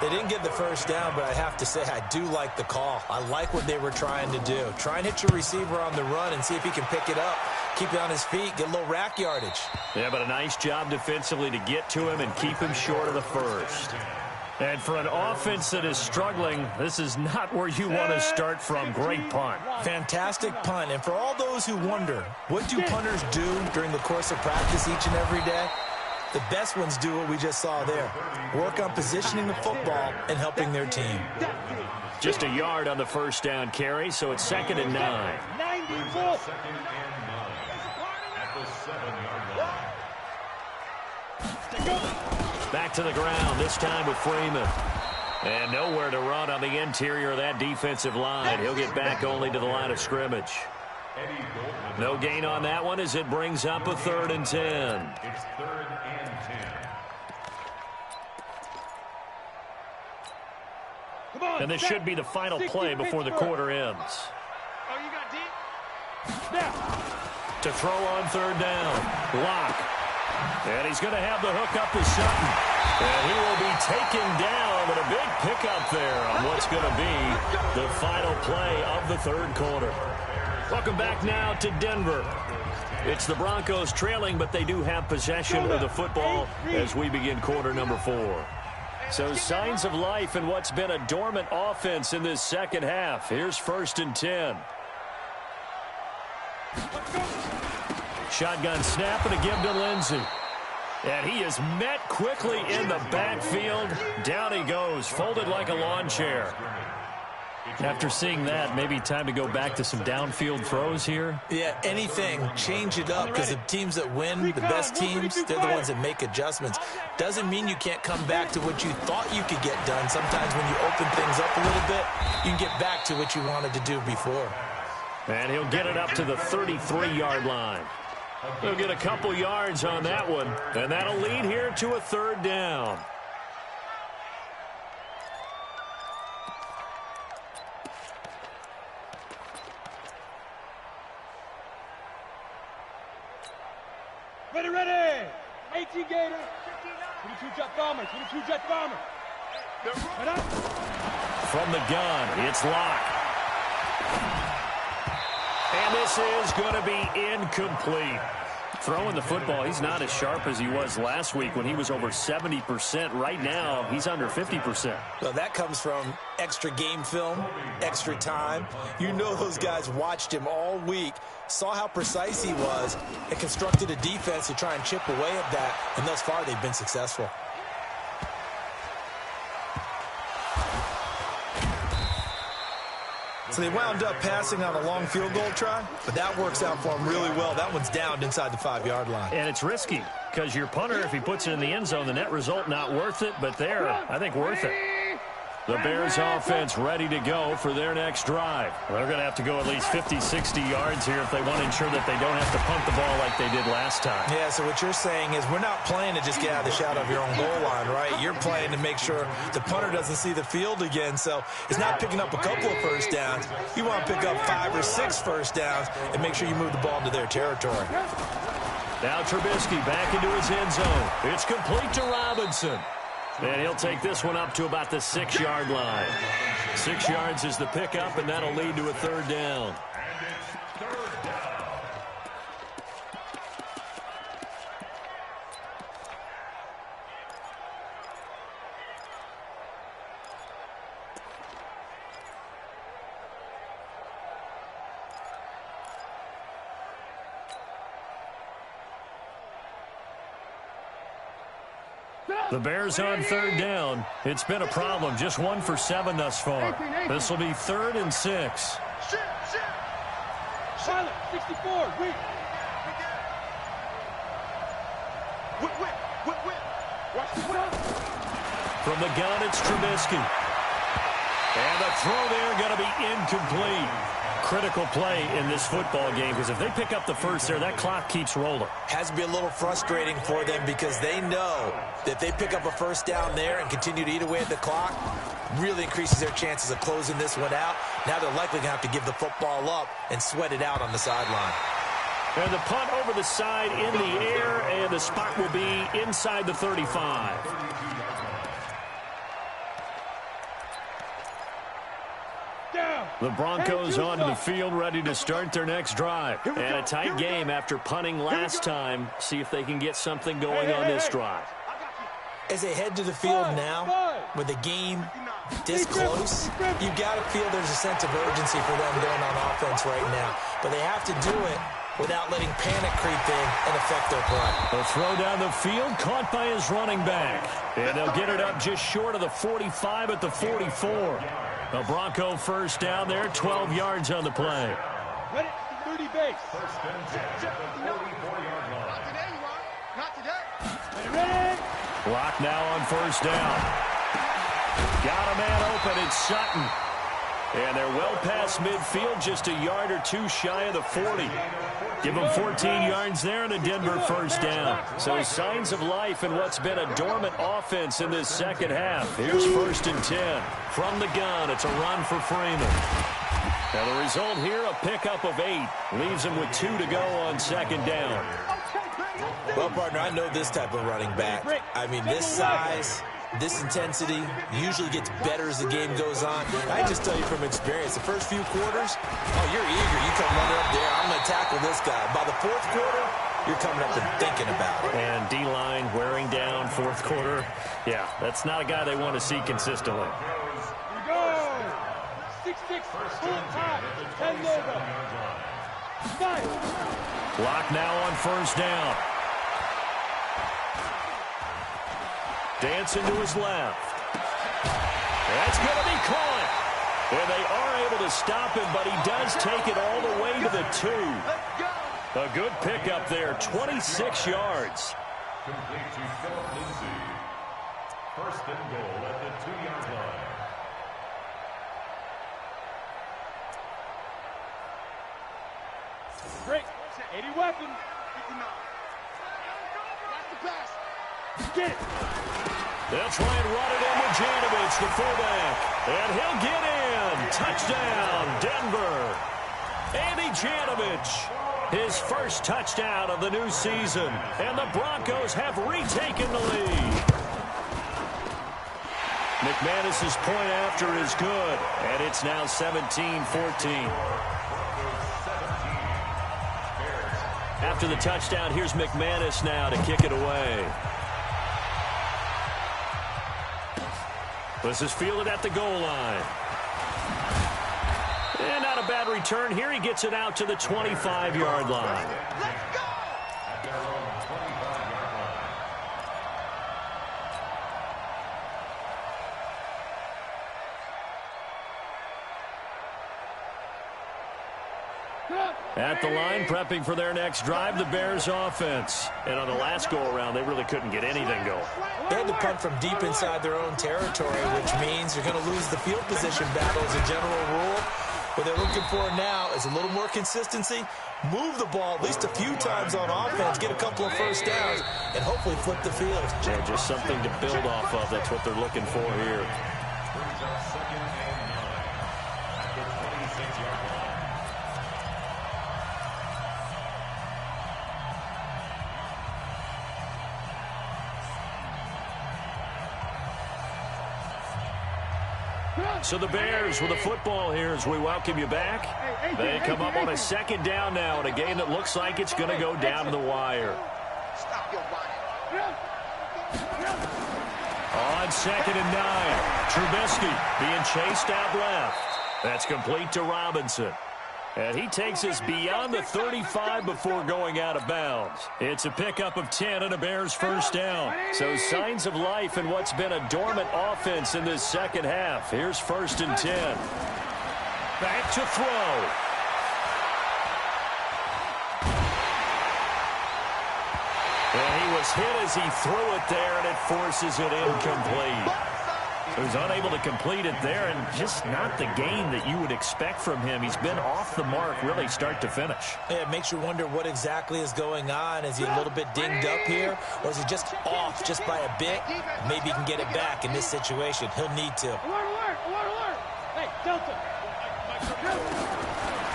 They didn't get the 1st down, but I have to say I do like the call. I like what they were trying to do. Try and hit your receiver on the run and see if he can pick it up, keep it on his feet, get a little rack yardage. Yeah, but a nice job defensively to get to him and keep him short of the 1st. And for an offense that is struggling, this is not where you want to start from. Great punt. Fantastic punt. And for all those who wonder, what do punters do during the course of practice each and every day? The best ones do what we just saw there. Work on positioning the football and helping their team. Just a yard on the 1st down carry, so it's 2nd and 9. 94. Back to the ground, this time with Freeman. And nowhere to run on the interior of that defensive line. He'll get back only to the line of scrimmage. No gain on that one as it brings up a 3rd and 10. It's 3rd and 10. And this should be the final play before the quarter ends. Oh, you got deep? To throw on 3rd down. Lock. And he's going to have the hook up to Sutton. And he will be taken down, but a big pickup there on what's going to be the final play of the 3rd quarter. Welcome back now to Denver. It's the Broncos trailing, but they do have possession of the football as we begin quarter number 4. So signs of life in what's been a dormant offense in this second half. Here's 1st and 10. Shotgun snap and a give to Lindsey. And he is met quickly in the backfield. Down he goes, folded like a lawn chair. After seeing that, maybe time to go back to some downfield throws here? Yeah, anything. Change it up, because the teams that win, the best teams, they're the ones that make adjustments. Doesn't mean you can't come back to what you thought you could get done. Sometimes when you open things up a little bit, you can get back to what you wanted to do before. And he'll get it up to the 33-yard line. He'll get a couple yards on that one, and that'll lead here to a 3rd down. Ready. 18 Gator. 22 Jet Bomber. 22 Jet Bomber. From the gun, it's Locke. And this is going to be incomplete. Throwing the football, he's not as sharp as he was last week when he was over 70%. Right now, he's under 50%. Well, that comes from extra game film, extra time. You know those guys watched him all week, saw how precise he was, and constructed a defense to try and chip away at that, and thus far they've been successful. So they wound up passing on a long field goal try, but that works out for them really well. That one's down inside the 5-yard line. And it's risky because your punter, if he puts it in the end zone, the net result not worth it, but there, I think worth it. The Bears offense ready to go for their next drive. They're going to have to go at least 50, 60 yards here if they want to ensure that they don't have to punt the ball like they did last time. Yeah, so what you're saying is we're not playing to just get out of the shadow of your own goal line, right? You're playing to make sure the punter doesn't see the field again. So it's not picking up a couple of first downs. You want to pick up 5 or 6 first downs and make sure you move the ball into their territory. Now Trubisky back into his end zone. It's complete to Robinson. And he'll take this one up to about the 6-yard line. 6 yards is the pickup, and that'll lead to a 3rd down. The Bears on 3rd down. It's been a problem. Just 1 for 7 thus far. This will be 3rd and 6. Silent, 64, wait. From the gun, it's Trubisky. And the throw there going to be incomplete. Critical play in this football game because if they pick up the first there, that clock keeps rolling. Has to be a little frustrating for them because they know that if they pick up a first down there and continue to eat away at the clock, really increases their chances of closing this one out. Now they're likely going to have to give the football up and sweat it out on the sideline. And the punt over the side in the air, and the spot will be inside the 35. The Broncos onto the field ready to start their next drive. And a tight game after punting last time. See if they can get something going on this drive. As they head to the field now, with the game this close, you got to feel there's a sense of urgency for them going on offense right now. But they have to do it without letting panic creep in and affect their play. The throw down the field, caught by his running back. And they'll get it up just short of the 45 at the 44. A Bronco first down there, 12 yards on the play. Ready, 30 base. First and 10 at the 44-yard line. Not today, Ron. Not today. Ready? Clock now on first down. Got a man open, it's Sutton. And they're well past midfield, just a yard or two shy of the 40. Give them 14 yards there and a Denver first down. So signs of life in what's been a dormant offense in this second half. Here's 1st and 10. From the gun, it's a run for Freeman. Now the result here, a pickup of 8. Leaves him with 2 to go on 2nd down. Well, partner, I know this type of running back. I mean, this size, this intensity usually gets better as the game goes on. I just tell you from experience, the first few quarters, oh, you're eager. You come running up there, I'm going to tackle this guy. By the 4th quarter, you're coming up and thinking about it. And D-line wearing down 4th quarter. Yeah, that's not a guy they want to see consistently. Here we go. 6-6, full time, 10 logo. 5. Clock now on 1st down. Dancing to his left. That's going to be caught. And they are able to stop him, but he does take it all the way to the 2. A good pickup there, 26 yards. Complete to Philip Lindsay. 1st and goal at the 2-yard line. Great. 80 weapons. 59. That's the pass. Get it. They'll try and run it in with Janovich, the fullback. And he'll get in. Touchdown, Denver. Andy Janovich, his first touchdown of the new season. And the Broncos have retaken the lead. McManus's point after is good. And it's now 17-14. After the touchdown, here's McManus now to kick it away. This is fielded at the goal line. And not a bad return here. He gets it out to the 25-yard line. Let's go! At their own 25-yard line. At the line, prepping for their next drive, the Bears offense. And on the last go-around, they really couldn't get anything going. They had to punt from deep inside their own territory, which means you're going to lose the field position battle as a general rule. What they're looking for now is a little more consistency, move the ball at least a few times on offense, get a couple of first downs, and hopefully flip the field. Yeah, just something to build off of. That's what they're looking for here. Brings up 2nd and 9 at the 26-yard line. So the Bears with the football here as we welcome you back. They come up on a 2nd down now in a game that looks like it's going to go down to the wire. Stop your whining. On 2nd and 9, Trubisky being chased out left. That's complete to Robinson. And he takes us beyond the 35 before going out of bounds. It's a pickup of 10 and a Bears first down. So signs of life in what's been a dormant offense in this second half. Here's 1st and 10. Back to throw. And he was hit as he threw it there, and it forces it incomplete. He was unable to complete it there, and just not the game that you would expect from him. He's been off the mark really start to finish. Yeah, it makes you wonder what exactly is going on. Is he a little bit dinged up here, or is he just off just by a bit? Maybe he can get it back in this situation. He'll need to. Alert, alert, alert, alert. Hey, Delta.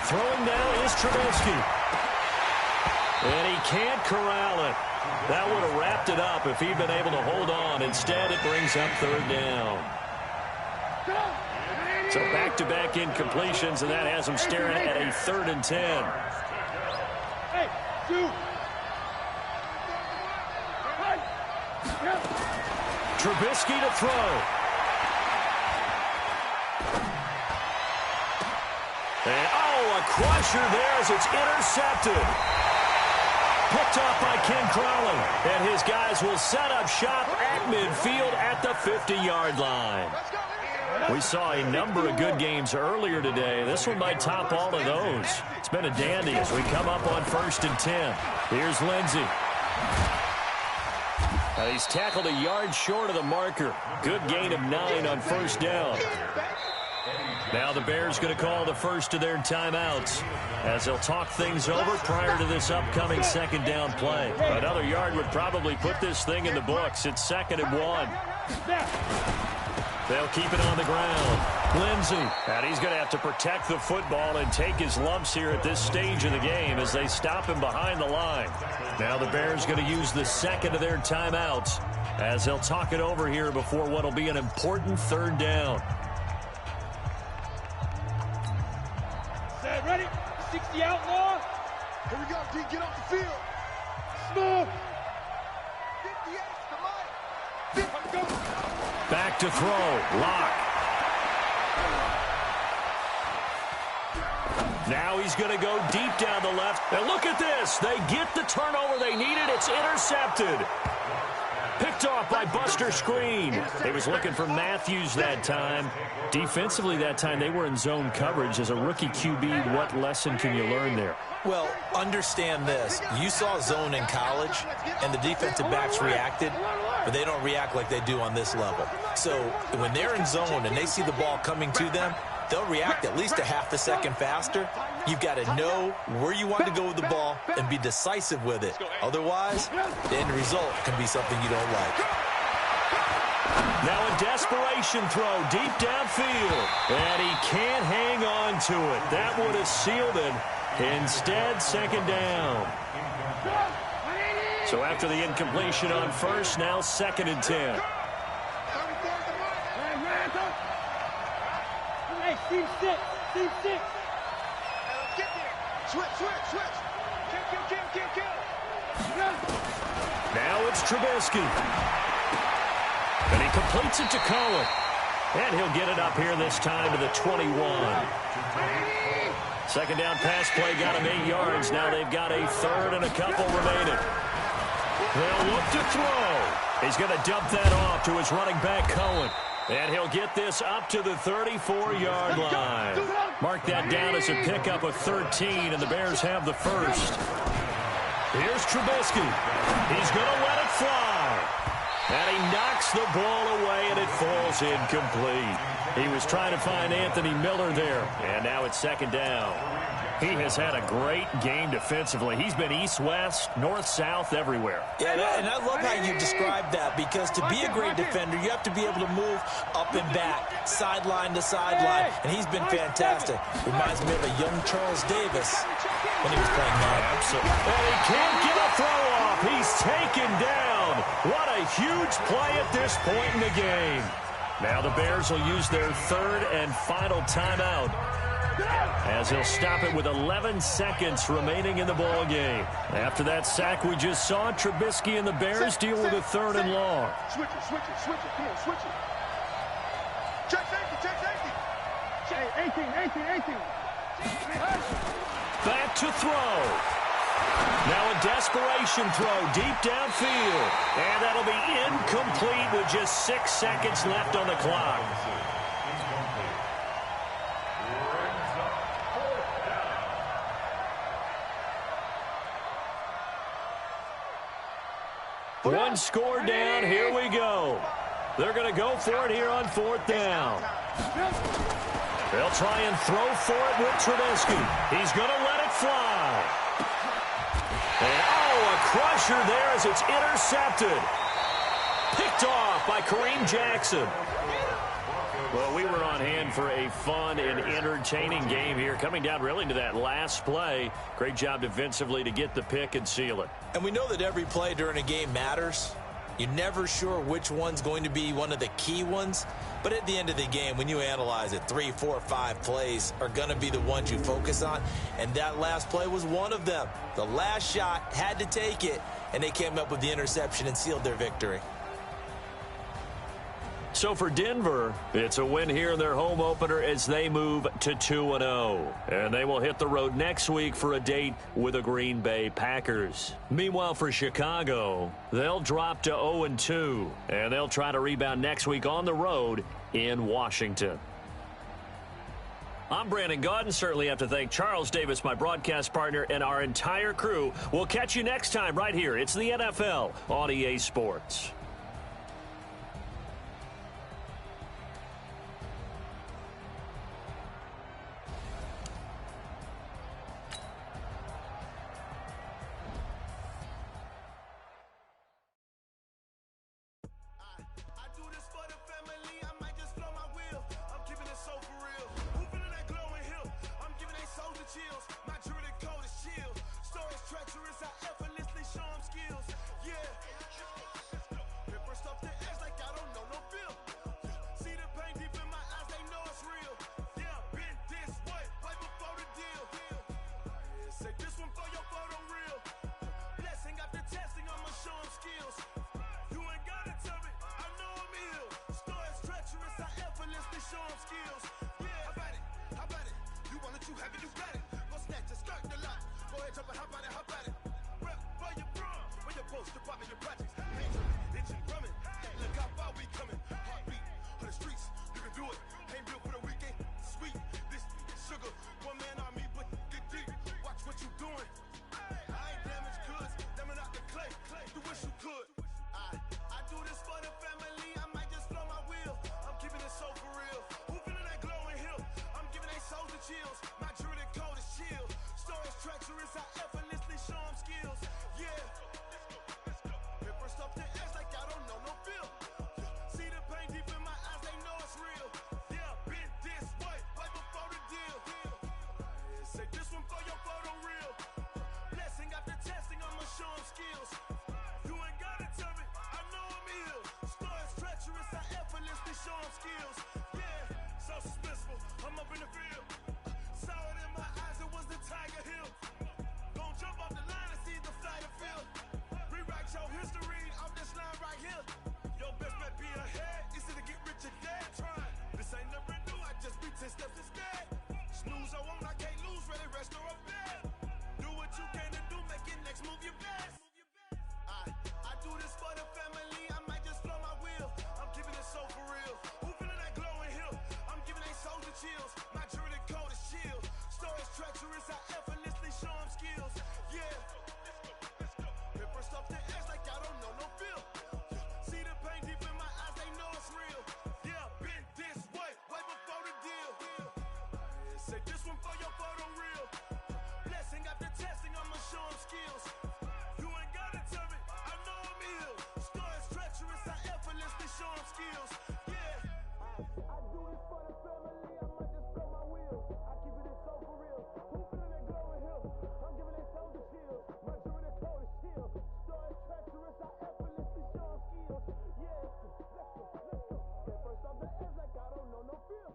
Throwing now is Trubisky. And he can't corral it. That would have wrapped it up if he'd been able to hold on. Instead, it brings up 3rd down. So back-to-back incompletions, and that has him staring at a 3rd and 10. Hey, shoot. Trubisky to throw. And, a crusher there as it's intercepted. Picked off by Ken Crowley. And his guys will set up shop at midfield at the 50-yard line. We saw a number of good games earlier today. This one might top all of those. It's been a dandy as we come up on 1st and 10. Here's Lindsey. He's tackled a yard short of the marker. Good gain of 9 on 1st down. Now the Bears going to call the first of their timeouts as they'll talk things over prior to this upcoming second down play. Another yard would probably put this thing in the books. It's 2nd and 1. They'll keep it on the ground. Lindsey, and he's going to have to protect the football and take his lumps here at this stage of the game as they stop him behind the line. Now the Bears going to use the second of their timeouts as they'll talk it over here before what will be an important 3rd down. Set, ready? 60 outlaw. Here we go, D. Get off the field. Smooth. 58, come on. Go. Back to throw. Lock. Now he's going to go deep down the left. And look at this. They get the turnover they needed. It's intercepted. Picked off by Buster Screen. He was looking for Matthews that time. Defensively that time, they were in zone coverage. As a rookie QB, what lesson can you learn there? Well, understand this. You saw zone in college, and the defensive backs reacted, but they don't react like they do on this level. So when they're in zone and they see the ball coming to them, they'll react at least a half a second faster. You've got to know where you want to go with the ball and be decisive with it. Otherwise, the end result can be something you don't like. Now a desperation throw deep downfield, and he can't hang on to it. That would have sealed it. Instead, 2nd down. So after the incompletion on first, now 2nd and 10. Hey, team 6. Team 6. Switch. Kill. Now it's Trubisky. And he completes it to Cohen. And he'll get it up here this time to the 21. 2nd down pass play got him 8 yards. Now they've got a 3rd and a couple remaining. They'll look to throw. He's going to dump that off to his running back, Cohen. And he'll get this up to the 34-yard line. Mark that down as a pickup of 13, and the Bears have the first. Here's Trubisky. He's going to let it fly. And he knocks the ball away, and it falls incomplete. He was trying to find Anthony Miller there, and now it's 2nd down. He has had a great game defensively. He's been east-west, north-south, everywhere. Yeah, and I love how you described that, because to be a great defender, you have to be able to move up and back, sideline to sideline, and he's been fantastic. Reminds me of a young Charles Davis when he was playing that. Absolutely. And he can't get a throw off. He's taken down. What a huge play at this point in the game. Now the Bears will use their 3rd and final timeout, as he'll stop it with 11 seconds remaining in the ball game. After that sack we just saw, Trubisky and the Bears deal with a 3rd and long. Switch it. Come on, switch it. Check safety. 18. Back to throw. Now a desperation throw deep downfield. And that'll be incomplete with just 6 seconds left on the clock. One score down. Here we go. They're going to go for it here on 4th down. They'll try and throw for it with Trubisky. He's going to let it fly. And, a crusher there as it's intercepted. Picked off by Kareem Jackson. Well, we were on hand for a fun and entertaining game here, coming down really to that last play. Great job defensively to get the pick and seal it. And we know that every play during a game matters. You're never sure which one's going to be one of the key ones. But at the end of the game, when you analyze it, 3, 4, 5 plays are going to be the ones you focus on. And that last play was one of them. The last shot had to take it, and they came up with the interception and sealed their victory. So for Denver, it's a win here in their home opener as they move to 2-0. And they will hit the road next week for a date with the Green Bay Packers. Meanwhile, for Chicago, they'll drop to 0-2. And they'll try to rebound next week on the road in Washington. I'm Brandon Gaudin. Certainly have to thank Charles Davis, my broadcast partner, and our entire crew. We'll catch you next time right here. It's the NFL on EA Sports. chills. My jewelry code is chill. Stories treacherous, I effortlessly show them skills. Yeah. Paper stuff the edge like I don't know no feel. See the pain deep in my eyes, they know it's real. Yeah, been this way before the deal. Yeah, say this one for your photo real. Blessing after testing, I'ma show them skills. You ain't gotta tell me, I know I'm ill. Stories treacherous, I effortlessly show them skills. Yeah, how about it? You want it, you have it, you got it. Go snatch it, start the lot. Go ahead, jump it, how about it? Rep for your bro, for your poster, popping your projects. Major, itching, drumming. Look how far we coming. Heartbeat on the streets, you can do it. Ain't built for the weekend. Sweet, this sugar. One man on me, but get deep. Watch what you doing. I ain't damaged goods, damn out the clay. You wish you could. I do this for the family. I might just blow my wheel. I'm keeping it so for real. Who feeling that glowing hill? I'm giving they souls the chills. My jewelry code is chill. Stories treacherous, I effortlessly show them skills. Yeah. Paper stuff the edge like I don't know no feel. See the pain deep in my eyes, they know it's real. Yeah, been this way before the deal. Yeah, say this one for your photo real. Blessing after testing, I'ma show them skills. You ain't gotta tell me, I know I'm ill. Stories treacherous, I effortlessly show them skills. Yeah, so suspenseful, I'm up in the field. Saw it in my eyes, it was the Tiger Hill. Gon' jump off the line and see the flight of field. Rewrite your history off this line right here. Your best bet be ahead, easy to get rich or dead trying. This ain't never new, I just be 10 steps instead. Snooze I won't, I can't lose, ready, rest or up bed. Do what you can to do, make it next move your best. I do this for the family, I might just blow my wheel. I'm keeping it so for real. Who feeling that glowing hill? I'm giving they souls the chills. My jewelry code is chill. Stories treacherous, I effortlessly show them skills. Yeah. Paper stuff the edge like I don't know no feel. See the pain deep in my eyes, they know it's real. Yeah, been this way before the deal. Yeah, say this one for your photo real. Blessing after testing, I'ma show them skills. You ain't gotta tell me, I know I'm ill. Stories treacherous, I effortlessly show them skills. Yeah. I do this for the family, I might just blow my wheel. I keep it so for real. Who feeling that glowing hill? I'm giving they souls the chills. My jewelry code is chill. Stories treacherous, I effortlessly show them skills. Yeah, let's go. Get first off the edge like I don't know no feel.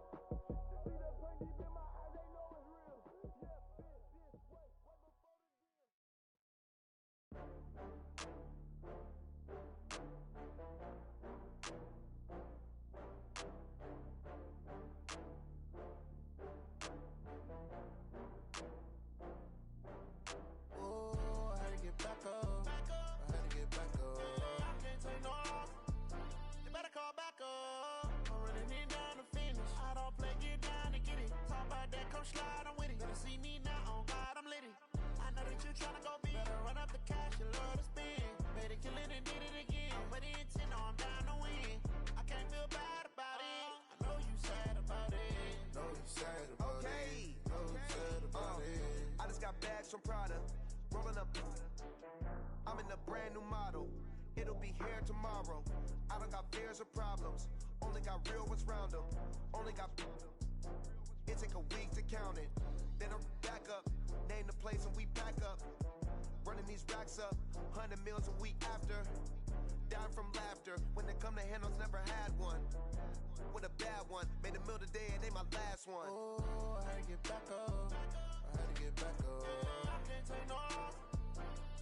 See the pain deep in my eyes, they know it's real. Yeah, been this way before the deal. Oh, I had to get back up. I had to get back up. I can't take no loss. You better call back up. I'm running it down to finish. I don't play, get down to get it. Talk about that, come slide, I'm with it. Better see me now, on God, I'm lit it. I know that you tryna go big. Better run up the cash, you love to spend. Better kill it and did it again. I'm with the intent, no, I'm down to win. I can't feel bad about it. I know you sad about it. Know you sad about it. Know you sad about it. I just got bags from Prada, rolling up. I'm in a brand new model. It'll be here tomorrow. I don't got fears or problems. Only got real ones round them. Only got. It take a week to count it. Then I'm back up. Name the place and we back up. Running these racks up. 100 meals a week after. Dying from laughter. When they come to handles, never had one. With a bad one. Made a meal today and they my last one. Oh, I had to get back up. I had to get back up. I can't take no loss.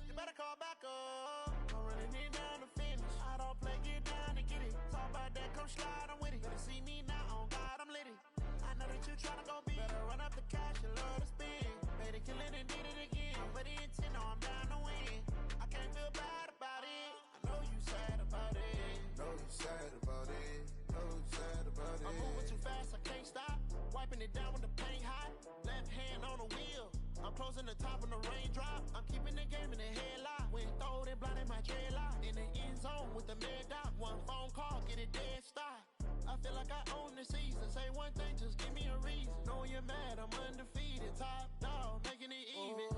You better call back up. I'm running it down to finish. I don't play, get down to get it. Talk about that, come slide, I'm with it. Better see me now, on God, I'm lit it. I know that you tryna go big. Better run up the cash, you love to spend. Better kill it and did it again. I'm with the intent, no, I'm down to win. I can't feel bad about it. I know you sad about it. Know you sad about it. Know you sad about it. I'm moving too fast, I can't stop. Wiping it down when the paint hot. Left hand on the wheel. I'm closing the top when the raindrop. I'm keeping the game in the headlock. When throwed and blinded my dreadlock. In the end zone with the mad dot. One phone call, get it dead stop. I feel like I own the season. Say one thing, just give me a reason. Knowing you're mad, I'm undefeated. Top dog, making it even.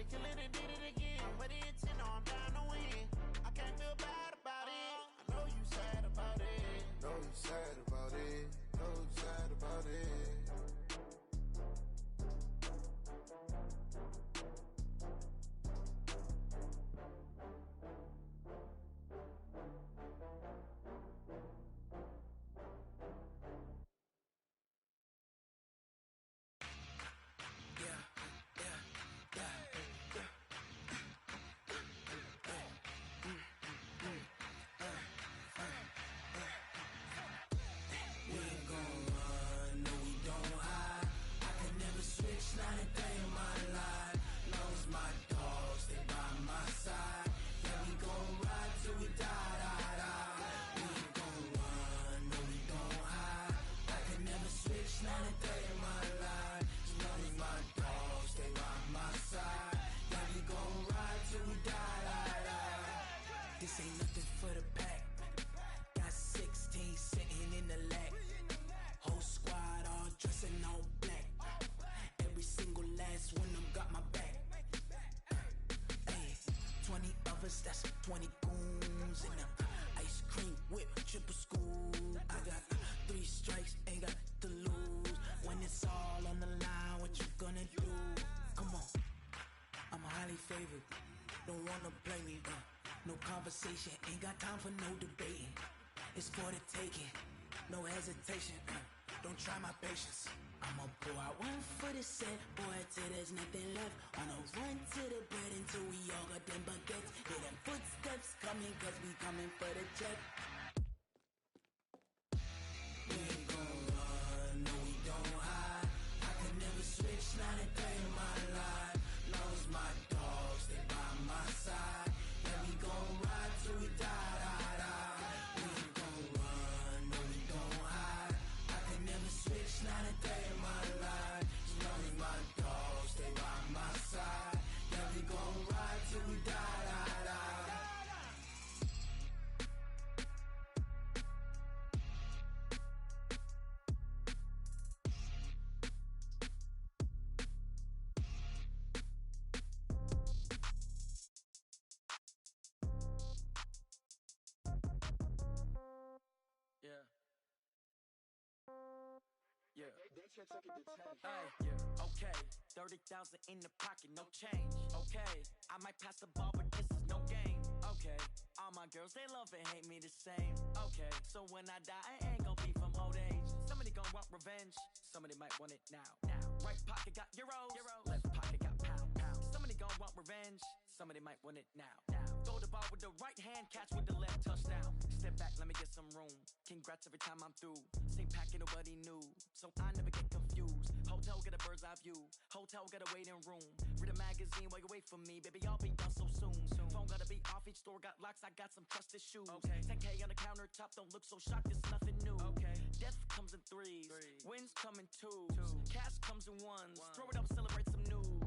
to kill it and did it again. But the intent, no, I'm down to win. I can't feel bad about it. I know you sad about it. Know you sad about it. Know you sad about it. This ain't nothing for the pack. Got 16 sitting in the lag. Whole squad all dressing all black. Every single last one of them got my back. Hey, 20 of us, that's 20 goons in the ice cream whip, triple school. I got 3 strikes, ain't got to lose. When it's all on the line, what you gonna do? Come on, I'm highly favored. Don't wanna play me, no conversation, ain't got time for no debating. It's for the taking, no hesitation. Don't try my patience. I'ma pour out one for the set, boy, till there's nothing left. On a run to the bread until we all got them baguettes. Hear them footsteps coming, cause we coming for the check. We ain't gon' run, no we don't hide. I could never switch, not a day in my life. Long as my dogs, they by my side. Yeah, we gon' ride till we die, die, die. We ain't gon' run, no we don't hide. I could never switch, not a day in my life. As long as my dogs, they by my side. Yeah, we gon' ride till we die, die, die. Okay, 30,000 in the pocket, no change. Okay, I might pass the ball, but this is no game. Okay, all my girls, they love and hate me the same. Okay, so when I die, I ain't gon' be from old age. Somebody gon' want revenge, somebody might want it now. Right pocket got euros, left pocket got pound. Somebody gon' want revenge, somebody might want it now. Throw the ball with the right hand, catch with the left, touchdown. Step back, let me get some room. Congrats every time I'm through. Same packet, nobody knew, so I never get confused. Hotel get a bird's eye view. Hotel got a waiting room. Read a magazine while you wait for me, baby. I'll be done so soon. Phone gotta be off. Each store got locks. I got some trusted shoes. 10K on the countertop. Don't look so shocked. It's nothing new. Death comes in threes. Wins come in twos. Cash comes in ones. Throw it up, celebrate some news.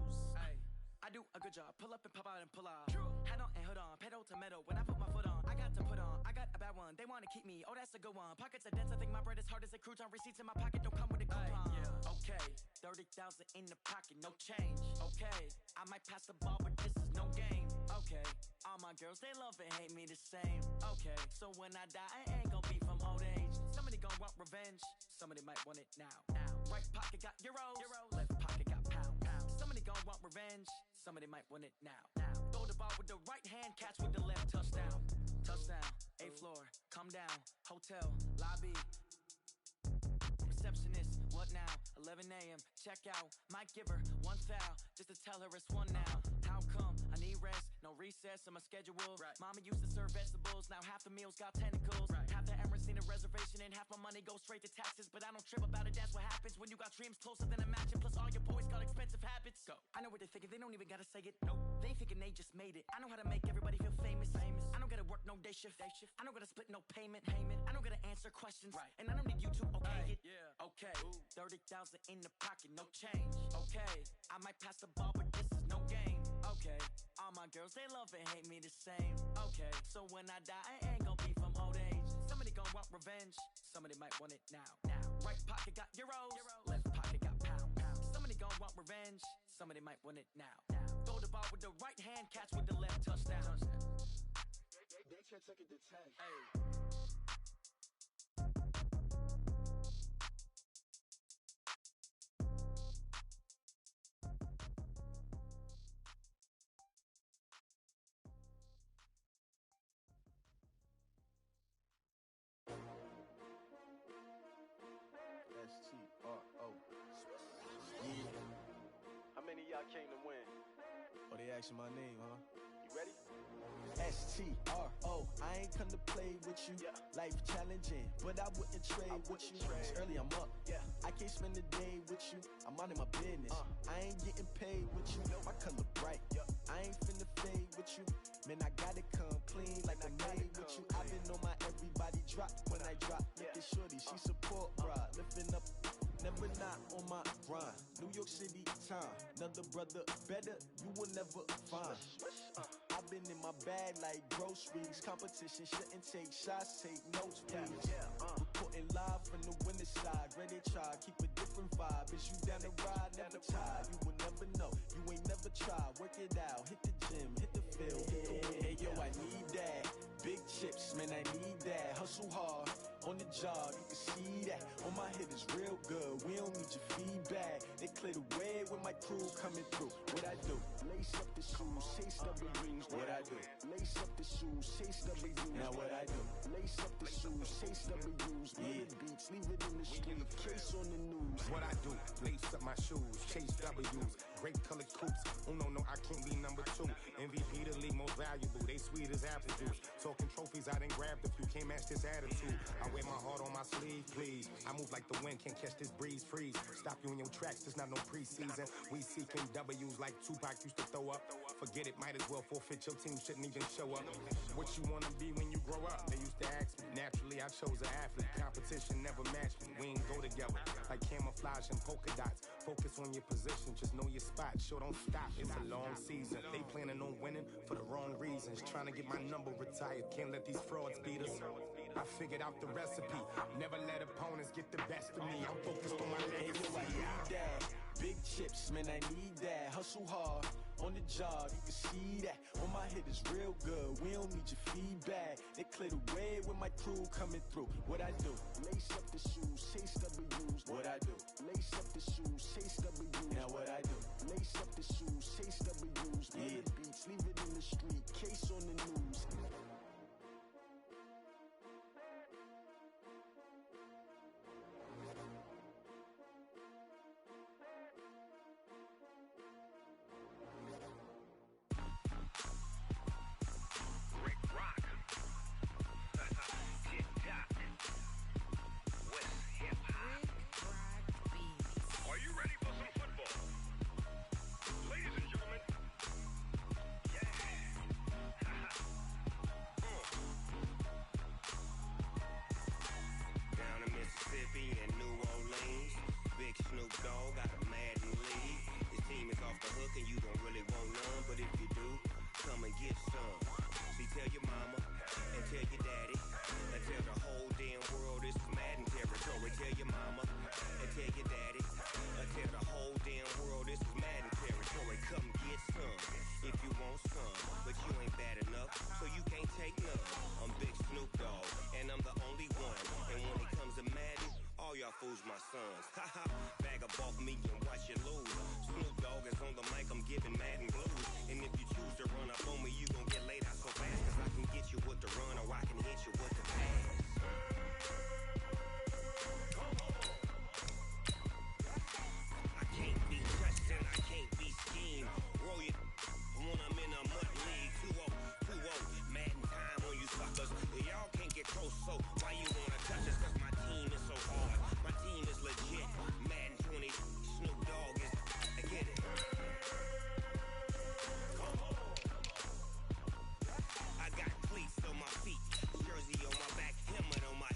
I do a good job. Pull up and pop out and pull out. Head on and hood on. Pedal to metal. When I put my foot on, I got to put on. I got a bad one. They wanna keep me. Oh, that's a good one. Pockets are dense. I think my bread is hard as a crouton. Receipts in my pocket don't come with a coupon. Okay, 30,000 in the pocket, no change. Okay, I might pass the ball, but this is no game. Okay, all my girls, they love and hate me the same. Okay, so when I die, I ain't gon' be from old age. Somebody gon' want revenge, somebody might want it now. Right pocket got euros, left pocket got pound. Somebody gon' want revenge, somebody might want it now. Throw the ball with the right hand, catch with the left, touchdown. Touchdown, 8th floor, come down, hotel, lobby. Receptionist, what now? 11 a.m. Check out. Might give her one foul just to tell her it's one now. How come? I need rest, no recess in my schedule. Mama used to serve vegetables, now half the meals got tentacles. Half the Emirates need a reservation and half my money goes straight to taxes. But I don't trip about it, that's what happens when you got dreams closer than a matching. Plus all your boys got expensive habits. Go. I know what they're thinking, they don't even gotta say it. Nope. They thinking they just made it. I know how to make everybody feel famous. I don't gotta work no day shift. I don't gotta split no payment. I don't gotta answer questions. And I don't need you to okay it. Okay, 30,000 in the pocket, no change. Okay, I might pass the ball, but this is no game. Okay, all my girls, they love and hate me the same. Okay, so when I die, I ain't gon' be from old age. Somebody gon' want revenge, somebody might want it now. Right pocket got euros, left pocket got pound. Somebody gon' want revenge. Somebody might want it now. Throw the ball with the right hand, catch with the left, touchdown. They can't take it to 10. Hey. S-T-R-O. Yeah. How many of y'all came to win? Oh, they asking my name, huh? You ready? S-T-R-O. I ain't come to play with you. Yeah. Life challenging, but I wouldn't trade with you. It's early, I'm up. Yeah. I can't spend the day with you. I'm out of my business. I ain't getting paid with you. My color bright. I ain't finna fade with you. Man, I gotta come clean like I made with you. I've been on my everybody drop when I drop. Look at shorty, she support ride. Lifting up, never not on my grind. New York City time, another brother better, you will never find. I've been in my bag like groceries. Competition shouldn't take shots, take notes, please. Reporting live from the winner side. Ready to try, keep a different vibe. Is you down the ride, never tired. You will never know, you ain't never tried. Work it out, hit the gym, hit the field, hit the wind. Hey yo, I need that. Big chips, man, I need that. Hustle hard, on the job, you can see that. On my hit is real good, we don't need your feedback. They clear the way with my crew coming through. What I do? Lace up the shoes, chase W's. What I do? Lace up the shoes, chase W's. Now what I do? Lace up the shoes, chase W's. Yeah, beats, leave it in the street, case on the news. What I do? Lace up my shoes, chase W's. Great colored coops. Oh no, I can't be number 2. MVP the league most valuable. They sweet as apple juice. Talking trophies, I done grabbed a few. Can't match this attitude. I wear my heart on my sleeve, please. I move like the wind, can't catch this breeze. Freeze. Stop you in your tracks. There's not no preseason. We seeking W's like Tupac used to throw up. Forget it, might as well forfeit. Your team shouldn't even show up. What you wanna be when you grow up? They used to ask me. Naturally, I chose an athlete. Competition never matched me. We ain't go together like camouflage and polka dots. Focus on your position, just know your spot. Sure, don't stop. It's a long season. They planning on winning for the wrong reasons. Trying to get my number retired. Can't let these frauds beat us. I figured out the recipe. Never let opponents get the best of me. I'm focused on my legacy. Hey, yo, I need that. Big chips, man, I need that. Hustle hard, on the job, you can see that. On my hit is real good, we don't need your feedback. They clear the way with my crew coming through. What I do? Lace up the shoes, chase W's. What I do? Lace up the shoes, chase W's. Now what I do? Lace up the shoes, chase W's. Yeah, beats, leave it in the street, case on the news. Fools my sons. Haha, bag up off me and watch you lose. Snoop Dogg is on the mic, I'm giving Madden blues. And if you choose to run up on me, you gon' get laid out so fast. Cause I can get you with the run or I can hit you with the pass. I can't be touched and I can't be schemed. Roll you when I'm in a mud league. 2-0, 2-0, Madden time on you suckers. Y'all can't get close, so why you wanna touch us? Cause my team is so hard. My team is legit. Madden 20, Snoop Dogg is. I get it. I got cleats on my feet, jersey on my back, helmet on my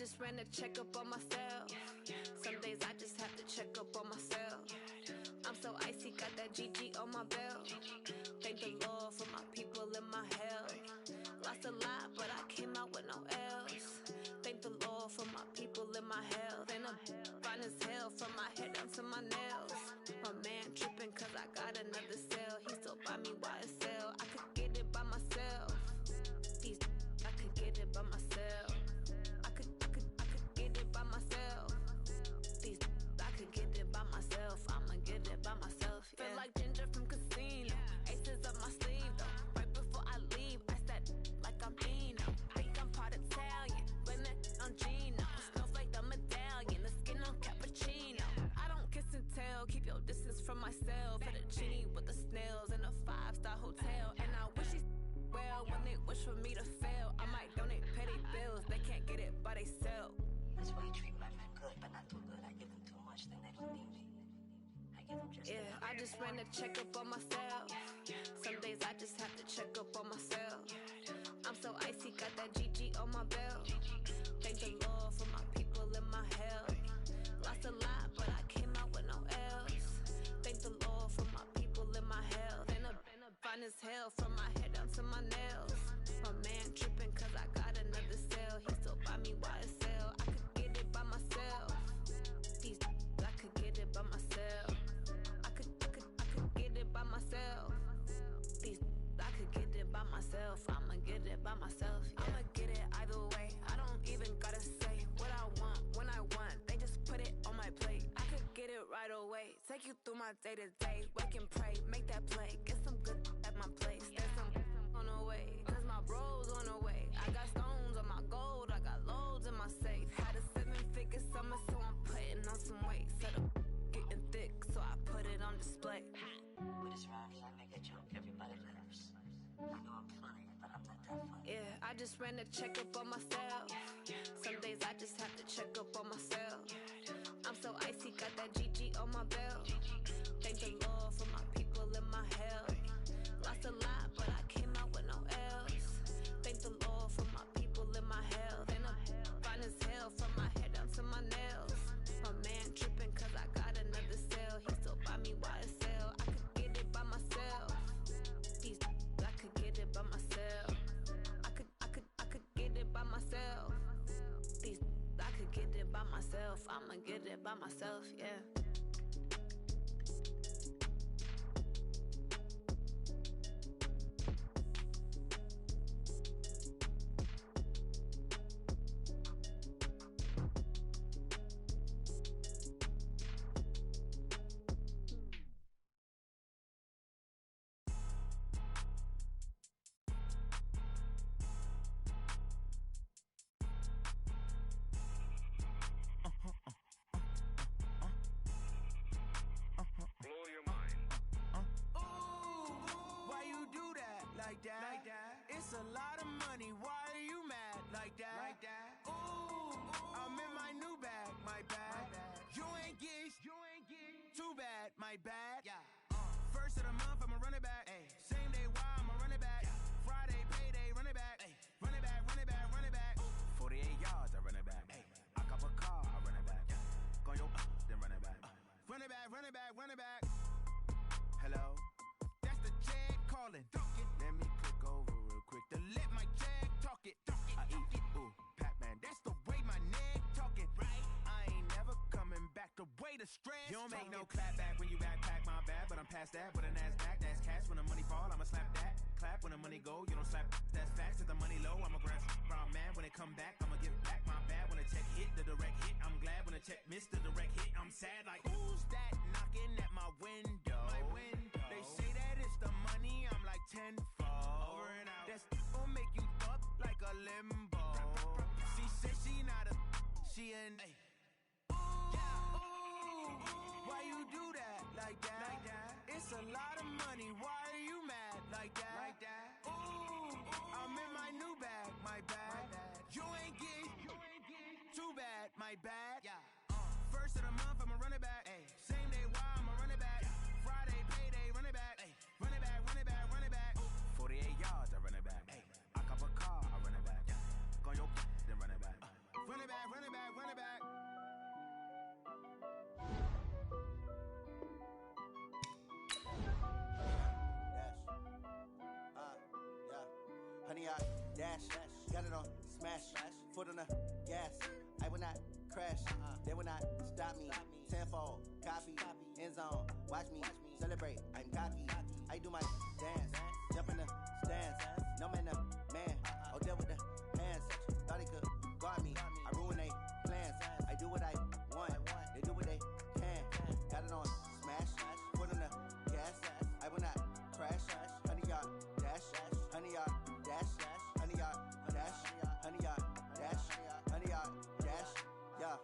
just ran a checkup on myself. Some days I just have to check up on myself. I'm so icy, got that GG on my belt. Thank the Lord for my people in my health. Lost a lot, but I came out with no else. Thank the Lord for my people in my health. And I'm fine as hell from my head down to my nails. My man tripping cause I got another cell. He still buy me YSL. I could get it by myself. I could get it by myself. I could get it by myself. I could get it by myself. I'ma get it by myself. Yeah. Feel like Ginger from Casino. Aces up my sleeve though. Right before I leave, I said like I'm Dino. Think I'm part Italian, blame that on Gino. Snowflake the medallion, the skin on cappuccino. I don't kiss and tell, keep your distance from myself. Fettuccine with the snails in a 5-star hotel. And I wish he's well when they wish for me to fail. I might donate petty bills, they can't get it by themselves. That's why you treat my man good, but not too good. I give them too much, then they don't need me. I give them just yeah, I just ran a checkup on myself. Some days I just have to check up on myself. I'm so icy, got that GG on my belt. Thank the Lord for my people in my health. Lost a lot, but I came out with no else. Thank the Lord for my people in my health. And I'm fine as hell from my head down to my nails. My man tripping cause I got another cell. He still buy me YSL. I could get it by myself. I could get it by myself. I could get it by myself. I could get it by myself. I'ma get it by myself. Yeah. I'ma get it either way. I don't even gotta say what I want when I want. They just put it on my plate. I could get it right away. Take you through my day to day. Wake and pray, make that play. Get some good at my place. There's some on the way, cause my bros on the way. I got stones on my gold. I got loads in my safe. Had a 7-figure summer, so I'm putting on some weight. Set up getting thick, so I put it on display. With this round, I make a joke, everybody laughs. I know I'm funny, but I'm not that funny. Yeah, I just ran a checkup on myself. Some days I just have to check up on myself. I'm so icy, got that GG on my belt. Thank the Lord for my people in my health. Lost a lot, but I came out with no else. Thank the Lord for my people in my health. And I'm fine as hell from my head down to my nails. My man tripping cause I got another cell. He still buy me YSL. I could get it by myself. I could get it by myself. I could get it by myself. I could get it by myself. I'ma get it by myself, yeah. It's a lot of money, why are you mad like that? Ooh, I'm in my new bag, my bad. You ain't get too bad, my bad. First of the month, I'ma run it back. Same day, why I'ma run it back. Friday, payday, run it back. Run it back, run it back, run it back. 48 yards, I run it back. I cop a car, I run it back. Go yo, then run it back. Run it back, run it back, run it back. Hello, that's the jag calling. Let me click over real quick to let my jag talk it. I eat, ooh, Pac-Man, that's the way my neck talking. Right? I ain't never coming back the way the stress. You don't make no clap back when you backpack my bag, but I'm past that with a NASDAQ. That's cash when the money fall, I'ma slap that. Clap when the money go, you don't slap. That's facts. If the money low, I'ma grab. Brown man when it come back, I'ma give back my bad when the check hit the direct hit. I'm glad when the check missed the direct hit. I'm sad like who's that knocking at my window? They say that it's the money. I'm like tenfold. Over and out. That's gon' make you up like a limbo. She said she not a. She an. Why you do that like that? It's a lot of money. Why are you mad like that? Ooh, I'm in my new bag, my bad. You ain't get too bad, my bad. First of the month, I'ma run it back. Same day, why I'ma run it back. Friday, payday, run it back. Run it back, run it back, run it back. 48 yards, I run it back. I cop a car, I run it back. Go yo, then run it back. Run it back, run gas. I will not crash. They will not stop me. Tenfold, copy, end zone. Watch me celebrate. I'm cocky. I do my dance. Jump in the stands. No man, no man. Oh, deal with the hands. Thought he could guard me. I ruin they plans. I do what I want. They do what they can. Got it on smash. Put on the gas. I will not crash. 100 yard dash. 100 yard dash. 100 yard dash. 100 yard dash. 100 yard dash. Yeah.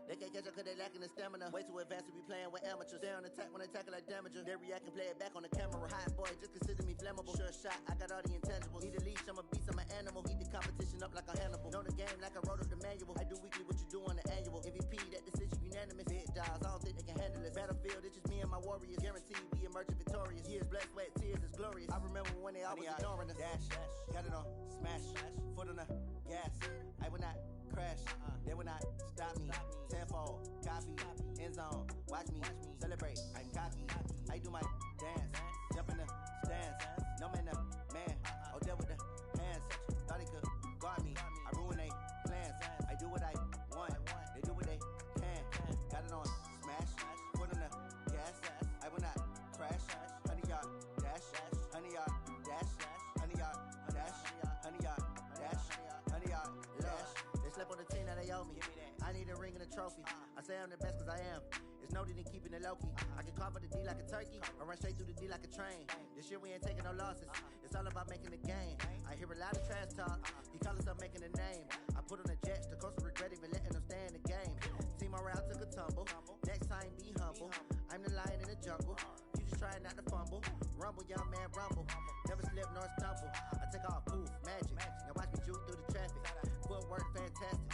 They can't catch up cause they lacking the stamina. Way too advanced to be playing with amateurs. Stay on attack when they tackle like damager. They react and play it back on the camera. Hot boy, just consider me flammable. Sure shot, I got all the intangibles. Need a leash, I'm a beast, I'm an animal. Heat the competition up like a Hannibal. Know the game like I wrote up the manual. I do weekly what you do on the annual. MVP, that decision unanimous. Big dials, I don't think they can handle this. Battlefield, it's just me and my warriors. Guaranteed we emerging victorious. Years, blood, sweat, tears, it's glorious. I remember when they always ignoring us. Dash, got it on smash. Foot on the gas. I will not crash. They will not stop me. Tenfold, copy, end zone. Watch me celebrate. I'm cocky. I do my dance. Jump in the stands. No man, no man. Oh, deal with the hands. Thought he could guard me. I ruin they plans. I do what I want. They do what they can. Got it on smash. Put on the gas. I will not crash. 100 yard dash. 100 yard dash. 100 yard dash. 100 yard dash. 100 yard dash. They slept on the team that they owe me. I need a ring and a trophy. I say I'm the best cause I am. It's noted in keeping it low-key. I can carve up the D like a turkey or run straight through the D like a train. This year we ain't taking no losses. It's all about making the game. I hear a lot of trash talk. He call himself making a name. I put on the Jets. The coach will regret even letting them stay in the game. Team morale took a tumble. Next time be humble. I'm the lion in the jungle. You just trying not to fumble. Rumble, young man, rumble. Never slip nor stumble. I take off, poof, magic. Now watch me juke through the traffic. Footwork fantastic.